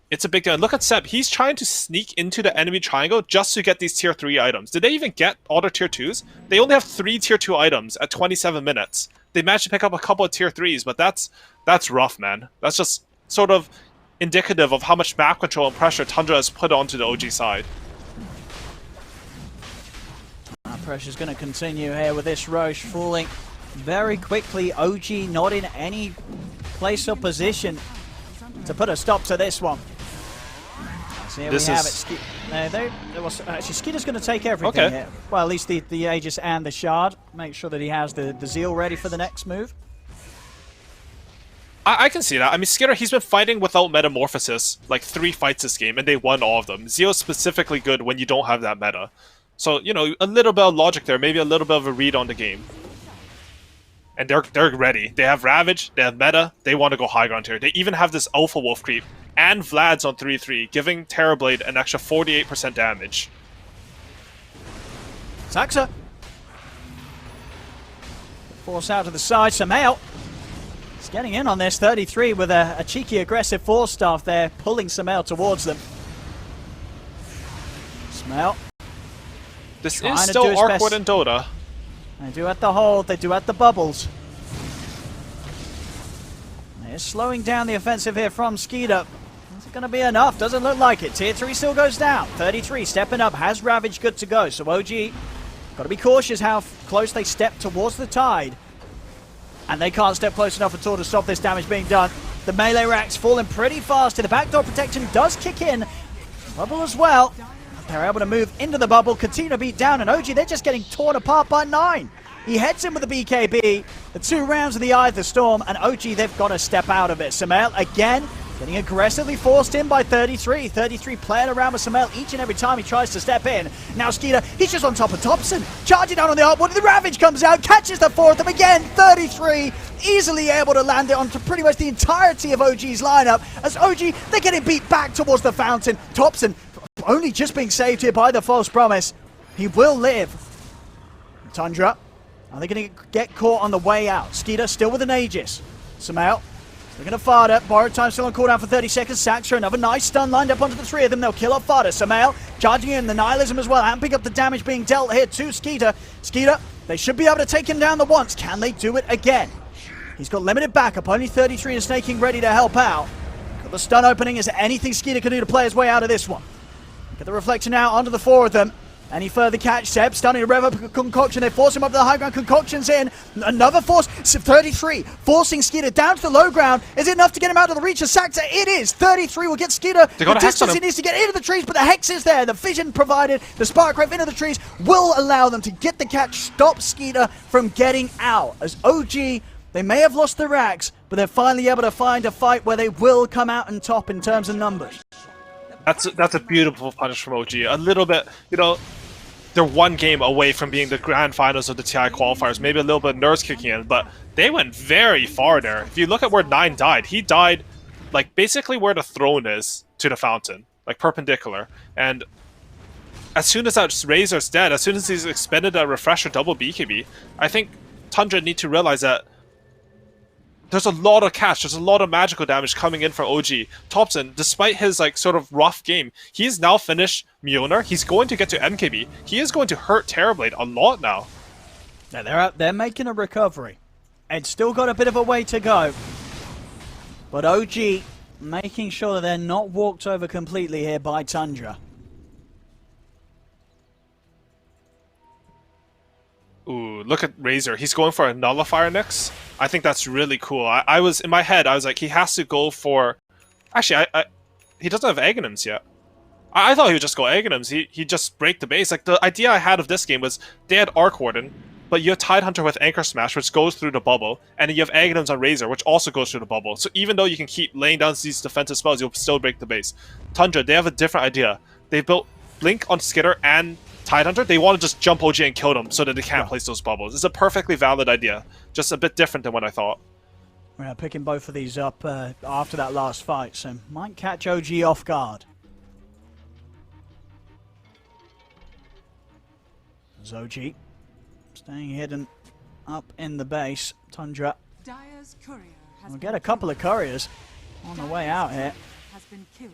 It's a big deal. And look at Seb, he's trying to sneak into the enemy triangle just to get these tier 3 items. Did they even get all their tier 2s? They only have 3 tier 2 items at 27 minutes. They managed to pick up a couple of tier 3s, but that's rough, man. That's just sort of indicative of how much map control and pressure Tundra has put onto the OG side. Pressure's going to continue here with this Roche falling very quickly. OG not in any place or position to put a stop to this one. So here we have it. Actually, Skeeter's going to take everything here. Well, at least the Aegis and the Shard. Make sure that he has the Zeal ready for the next move. I can see that. I mean, Skitter, he's been fighting without Metamorphosis like 3 fights this game, and they won all of them. Zeal's specifically good when you don't have that meta. So, you know, a little bit of logic there, maybe a little bit of a read on the game. And they're ready. They have Ravage, they have meta, they want to go high ground here. They even have this Alpha Wolf creep, and Vlad's on 3-3, giving Terrorblade an extra 48% damage. Saksa. Force out to the side, Sumail. He's getting in on this, 33 with a cheeky aggressive force staff there, pulling Sumail towards them. Sumail. This is still Arkwood and Dota. They do at the hold, they do at the bubbles. They're slowing down the offensive here from Skeeter. Is it going to be enough? Doesn't look like it. Tier 3 still goes down. 33 stepping up, has Ravage good to go. So OG, got to be cautious how close they step towards the tide. And they can't step close enough at all to stop this damage being done. The melee racks falling pretty fast. The backdoor protection does kick in. Bubble as well. They're able to move into the bubble, continue to beat down, and OG, they're just getting torn apart by 9. He heads in with the BKB, the 2 rounds of the Eye of the Storm, and OG, they've got to step out of it. Sumail, again, getting aggressively forced in by 33. 33 playing around with Sumail each and every time he tries to step in. Now Skeeter, he's just on top of Thompson, charging down on the upward, the Ravage comes out, catches the 4th, and again, 33, easily able to land it onto pretty much the entirety of OG's lineup, as OG, they're getting beat back towards the fountain. Thompson, only just being saved here by the false promise. He will live. Tundra, are they going to get caught on the way out? Skeeter still with an Aegis. Sumail, they're going to Fada. Borrowed time still on cooldown for 30 seconds. Saksa, another nice stun lined up onto the 3 of them. They'll kill off Fada. Sumail, charging in the Nihilism as well, and pick up the damage being dealt here to Skeeter. Skeeter, they should be able to take him down the once. Can they do it again? He's got limited backup. Only 33 and Snaking ready to help out. Got the stun opening. Is there anything Skeeter can do to play his way out of this one? Get the reflection out onto the 4 of them. Any further catch? Seb stunning a rev up concoction. They force him up to the high ground. Concoction's in. Another force. 33 forcing Skeeter down to the low ground. Is it enough to get him out of the reach of Saksa? It is. 33 will get Skeeter the distance he needs to get into the trees, but the Hex is there. The vision provided. The Spark Wave into the trees will allow them to get the catch. Stop Skeeter from getting out. As OG, they may have lost the racks, but they're finally able to find a fight where they will come out on top in terms of numbers. That's a beautiful punish from OG. A little bit, you know, they're 1 game away from being the grand finals of the TI qualifiers. Maybe a little bit of nerves kicking in, but they went very far there. If you look at where 9 died, he died like basically where the throne is to the fountain, like perpendicular. And as soon as that Razor's dead, as soon as he's expended a refresher double BKB, I think Tundra need to realize that there's a lot of catch, there's a lot of magical damage coming in from OG. Thompson, despite his like sort of rough game, he's now finished Mjolnir. He's going to get to MKB. He is going to hurt Terrorblade a lot now. Yeah, they're making a recovery. It's still got a bit of a way to go. But OG making sure that they're not walked over completely here by Tundra. Ooh, look at Razor. He's going for a Nullifier next. I think that's really cool. I was, in my head, I was like, he has to go for... Actually, he doesn't have Aghanims yet. I thought he would just go Aghanims. He'd just break the base. Like, the idea I had of this game was they had Arc Warden, but you have Tidehunter with Anchor Smash, which goes through the bubble, and then you have Aghanims on Razor, which also goes through the bubble. So even though you can keep laying down these defensive spells, you'll still break the base. Tundra, they have a different idea. They built Blink on Skitter and Tidehunter. They want to just jump OG and kill them so that they can't place those bubbles. It's a perfectly valid idea, just a bit different than what I thought. We're picking both of these up after that last fight, so might catch OG off guard. There's OG staying hidden up in the base. Tundra Dire's courier has we'll been get a couple of couriers on the way out here. has been killed.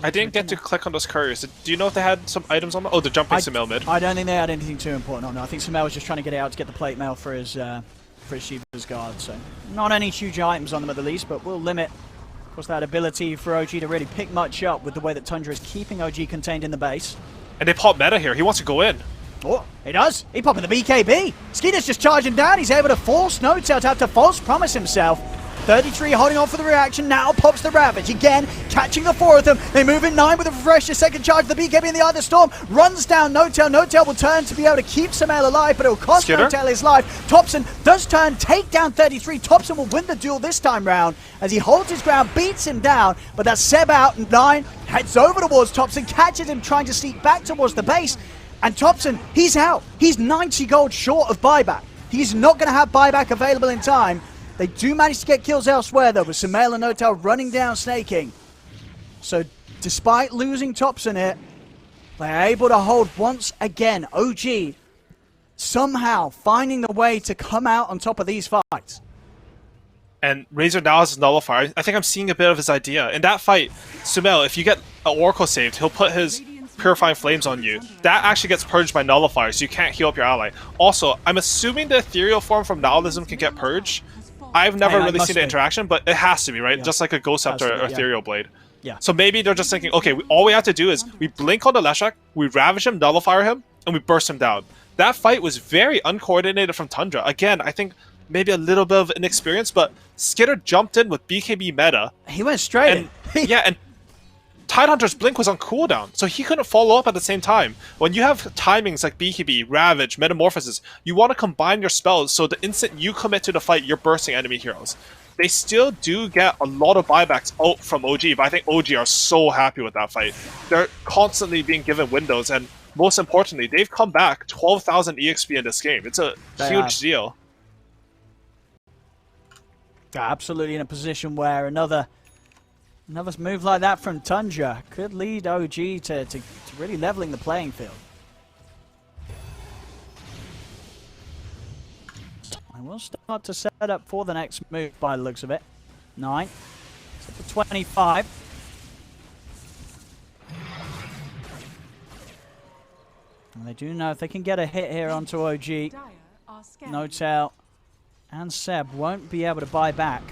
I didn't get to click on those couriers. Do you know if they had some items on them? Oh, they're jumping Sumail mid. I don't think they had anything too important on. No, I think Sumail was just trying to get out to get the plate mail for his Shiva's guard. So not any huge items on them at the least, but we'll limit, of course, that ability for OG to really pick much up with the way that Tundra is keeping OG contained in the base. And they pop meta here. He wants to go in. Oh, he does. He popping the BKB. Skeeter's just charging down. He's able to force No-Tail to have to false promise himself. 33 holding on for the reaction, now pops the Ravage. Again, catching the four of them. They move in 9 with a refresh. The second charge, the BKB in the eye of the storm. Runs down No-Tail. No-Tail will turn to be able to keep Sumail alive, but it will cost Skitter? No-Tail his life. Thompson does turn, take down 33. Thompson will win the duel this time round as he holds his ground, beats him down, but that's Seb out. 9 heads over towards Thompson, catches him trying to sneak back towards the base. And Thompson, he's out. He's 90 gold short of buyback. He's not going to have buyback available in time. They do manage to get kills elsewhere, though, with Sumail and No-Tail running down, snaking. So, despite losing Thompson here, they're able to hold once again. OG somehow finding the way to come out on top of these fights. And Razor now has his Nullifier. I think I'm seeing a bit of his idea. In that fight, Sumail, if you get an Oracle saved, he'll put his Purifying Flames on you. That actually gets purged by Nullifier, so you can't heal up your ally. Also, I'm assuming the Ethereal form from Nihilism can get purged. I've never really seen the interaction, but it has to be, right? Yeah. Just like a Ghost Scepter or Ethereal Blade. Yeah. So maybe they're just thinking, okay, all we have to do is we blink on the Leshrac, we Ravage him, Nullifier him, and we burst him down. That fight was very uncoordinated from Tundra. Again, I think maybe a little bit of inexperience, but Skitter jumped in with BKB meta. He went straight in. Yeah, and Tidehunter's blink was on cooldown, so he couldn't follow up at the same time. When you have timings like BKB, Ravage, Metamorphosis, you want to combine your spells so the instant you commit to the fight, you're bursting enemy heroes. They still do get a lot of buybacks out from OG, but I think OG are so happy with that fight. They're constantly being given windows, and most importantly, they've come back 12,000 EXP in this game. It's a huge deal. They're absolutely in a position where another move like that from Tundra could lead OG to really leveling the playing field. I will start to set up for the next move by the looks of it. 9. Set for 25. And they do know if they can get a hit here onto OG, No-Tail and Seb won't be able to buy back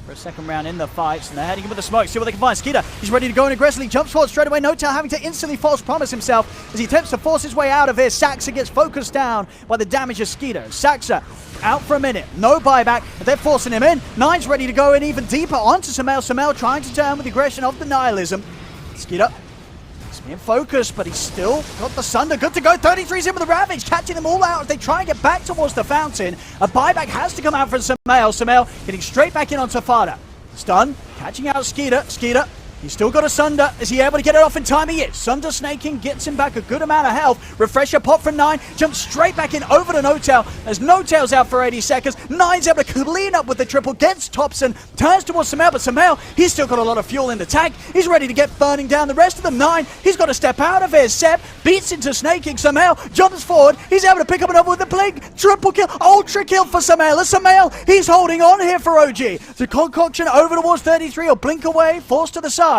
for a second round in the fights, and they're heading in with the smoke. See what they can find. Skeeter, he's ready to go in aggressively. Jumps forward straight away. No-Tail having to instantly false promise himself as he attempts to force his way out of here. Saxa gets focused down by the damage of Skeeter. Saxa out for a minute. No buyback. They're forcing him in. Nine's ready to go in even deeper onto Sumail. Sumail trying to turn with the aggression of the Nihilism. Skeeter in focus, but he's still got the Sunder. Good to go. 33's in with the Ravage, catching them all out as they try and get back towards the fountain. A buyback has to come out from Sumail. Sumail getting straight back in on Tafada. Stun, catching out Skeeter. Skeeter He's still got a Sunder. Is he able to get it off in time? He is. Sunder snaking, gets him back a good amount of health. Refresher pop from 9, jumps straight back in over to No-Tail. As No-Tail's out for 80 seconds, 9's able to clean up with the triple, gets Thompson, turns towards Sumail, but Sumail, he's still got a lot of fuel in the tank. He's ready to get burning down the rest of them. 9, he's got to step out of here. Seb beats into snaking. Sumail jumps forward. He's able to pick up another with the blink. Triple kill, ultra kill for Sumail. As Sumail, he's holding on here for OG. The concoction over towards 33, or blink away, forced to the side.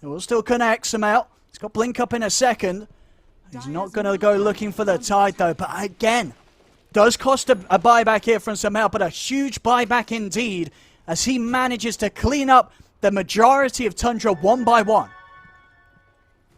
It will still connect. Sumail, he's got blink up in a second. He's not going to go looking for the tide though, but again, does cost a buyback here from Sumail, but a huge buyback indeed, as he manages to clean up the majority of Tundra one by one.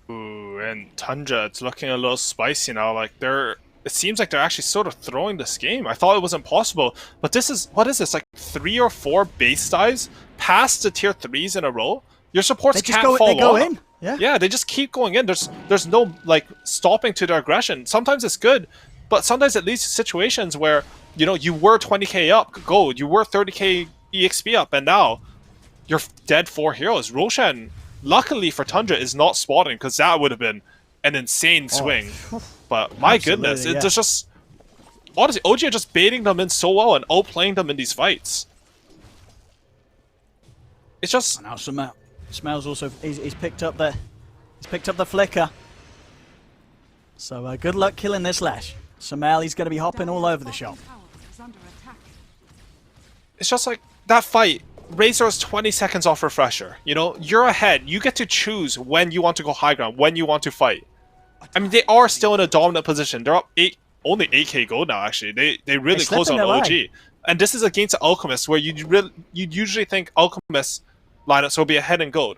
Ooh, and Tundra, it's looking a little spicy now. Like it seems like they're actually sort of throwing this game. I thought it was impossible, but this is, what is this, like 3 or 4 base dives past the tier 3s in a row? Your supports can't follow They go up. in. Yeah, they just keep going in. There's no like stopping to their aggression. Sometimes it's good, but sometimes it leads to situations where, you know, you were 20k up gold, you were 30k EXP up, and now you're dead 4 heroes. Roshan, luckily for Tundra, is not spotting, because that would have been an insane swing. But my goodness, there's just, honestly, OG are just baiting them in so well and outplaying them in these fights. It's just, Now Sumail's also he's picked up the flicker. So good luck killing this Lash. Sumail, he's going to be hopping all over the shop. it's just like that fight. Razor is 20 seconds off refresher. You know, you're ahead. You get to choose when you want to go high ground, when you want to fight. I mean, they are still in a dominant position. They're up only 8k gold now, actually. They really close on OG. And this is against Alchemist, where you'd usually think Alchemist lineups will be ahead in gold.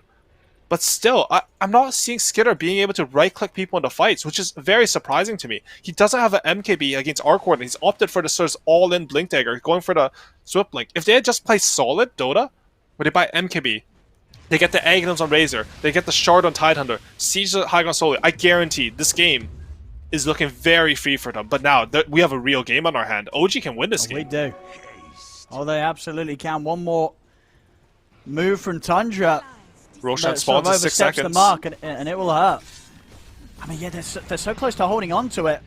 But still, I'm not seeing Skitter being able to right-click people into fights, which is very surprising to me. He doesn't have an MKB against Arcward, and he's opted for the sort of all-in Blink Dagger, going for the Swift Blink. If they had just played solid Dota, where they buy MKB, they get the Aghanims on Razor, they get the Shard on Tidehunter, Siege the High Ground Solely, I guarantee this game is looking very free for them. But now, we have a real game on our hand. OG can win this game. We do. Oh, they absolutely can. One more move from Tundra. Roshan spawns in 6 seconds. The mark, and it will hurt. I mean, yeah, they're so close to holding on to it.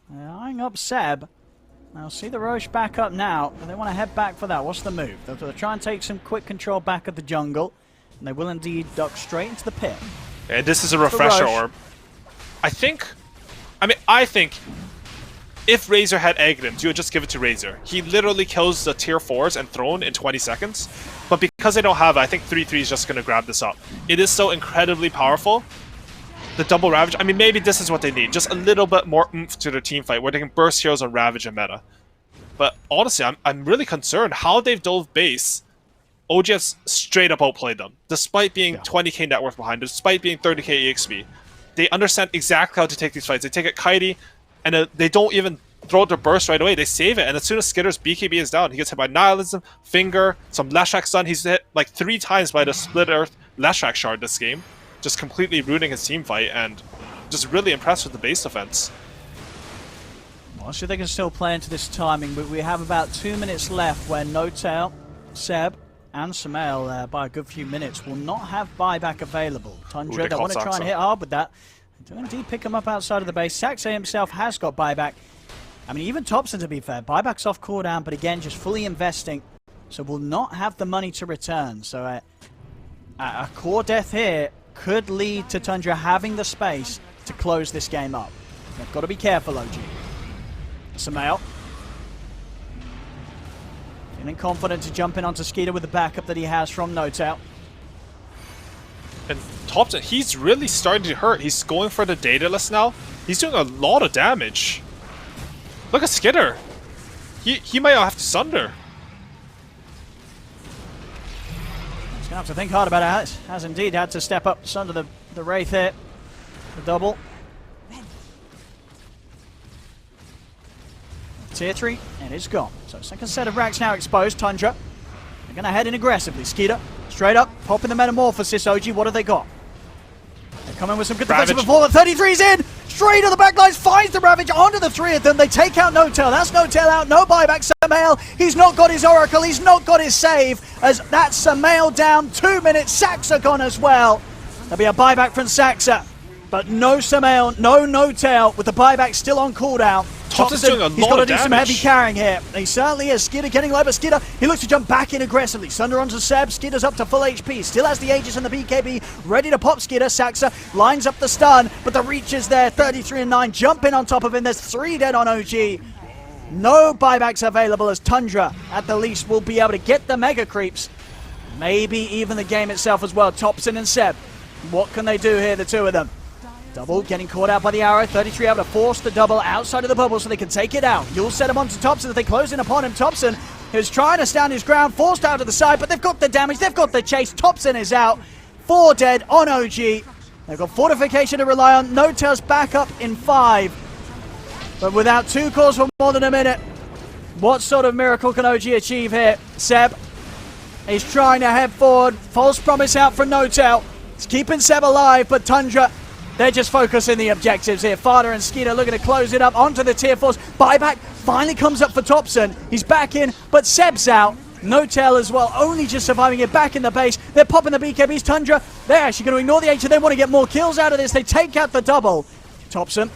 They're eyeing up Seb. Now, see the Roche back up now, and they want to head back for that. What's the move? They'll try and take some quick control back of the jungle, and they will indeed duck straight into the pit. And this is a refresher orb. I think if Razor had Aghanims, you would just give it to Razor. He literally kills the tier 4s and Throne in 20 seconds. But because they don't have it, I think 3-3 is just going to grab this up. It is so incredibly powerful. The double Ravage, I mean, maybe this is what they need. Just a little bit more oomph to their team fight, where they can burst heroes on Ravage and meta. But honestly, I'm really concerned how they've dove base. OG has straight up outplayed them. Despite being 20k net worth behind, despite being 30k EXP. They understand exactly how to take these fights. They take it kitey, and they don't even throw out their burst right away. They save it, and as soon as Skitter's BKB is down, he gets hit by Nihilism, Finger, some Leshrac stun. He's hit like 3 times by the Split Earth Leshrac Shard this game, just completely ruining his team fight, and just really impressed with the base defense. Well, so they can still play into this timing, but we have about 2 minutes left where No-Tail, Seb, and Sumail, by a good few minutes, will not have buyback available. Tundra, they want to try and hit hard with that. They do indeed pick him up outside of the base. Saxe himself has got buyback. I mean, even Thompson, to be fair, buyback's off cooldown, but again, just fully investing, so will not have the money to return. So a core death here could lead to Tundra having the space to close this game up. They've got to be careful, OG. Sumail. Feeling confident to jump in onto Skeeter with the backup that he has from No-Tail. And Thompson, he's really starting to hurt. He's going for the Daedalus now. He's doing a lot of damage. Look at Skitter. He might have to Sunder. He's going to have to think hard about it. Has indeed had to step up Sunder the Wraith here. The double. Tier 3, and it's gone. So second set of racks now exposed. Tundra. They're going to head in aggressively. Skeeter, straight up, popping the Metamorphosis. OG, what have they got? They're coming with some good defensive before. 33's in! straight to the back lines, finds the Ravage onto the three of them. They take out No-Tail. That's No-Tail out, no buyback. Samael, he's not got his Oracle, he's not got his save, as that's Samael down. 2 minutes, Saxa gone as well. There'll be a buyback from Saxa, but no Samael, no No-Tail, with the buyback still on cooldown. Thompson's doing a he's lot got to of do some damage. heavy carrying here. He certainly is. Skidder getting low, but Skidder, he looks to jump back in aggressively. Sunder onto Seb. Skidder's up to full HP. Still has the Aegis and the BKB ready to pop Skidder. Saxa lines up the stun, but the reach is there. 33 and 9 jumping on top of him. There's 3 dead on OG. No buybacks available, as Tundra, at the least, will be able to get the mega creeps. Maybe even the game itself as well. Thompson and Seb. What can they do here, the two of them? Double getting caught out by the arrow. 33 able to force the double outside of the bubble so they can take it out. You'll set him onto Thompson if they close in upon him. Thompson is trying to stand his ground, forced out to the side, but they've got the damage, they've got the chase. Thompson is out. 4 dead on OG. They've got fortification to rely on. No-Tail's back up in 5. But without 2 calls for more than a minute, what sort of miracle can OG achieve here? Seb is trying to head forward. False promise out from No-Tail. It's keeping Seb alive, but Tundra, they're just focusing the objectives here. Fada and Skeeter looking to close it up onto the tier 4s. Buyback finally comes up for Thompson. He's back in, but Seb's out. No-Tail as well, only just surviving it back in the base. They're popping the BKBs. Tundra, they're actually going to ignore the H. They want to get more kills out of this. They take out the double. Thompson,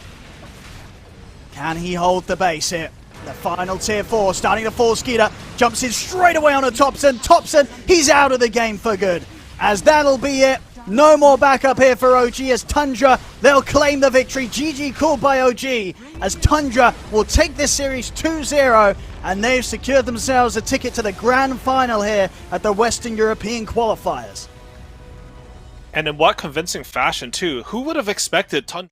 can he hold the base here? The final tier 4 starting to fall. Skeeter jumps in straight away on a Thompson. Thompson, he's out of the game for good. As that'll be it. No more backup here for OG, as Tundra, they'll claim the victory. GG called by OG, as Tundra will take this series 2-0, and they've secured themselves a ticket to the grand final here at the Western European qualifiers. And in what convincing fashion, too. Who would have expected Tundra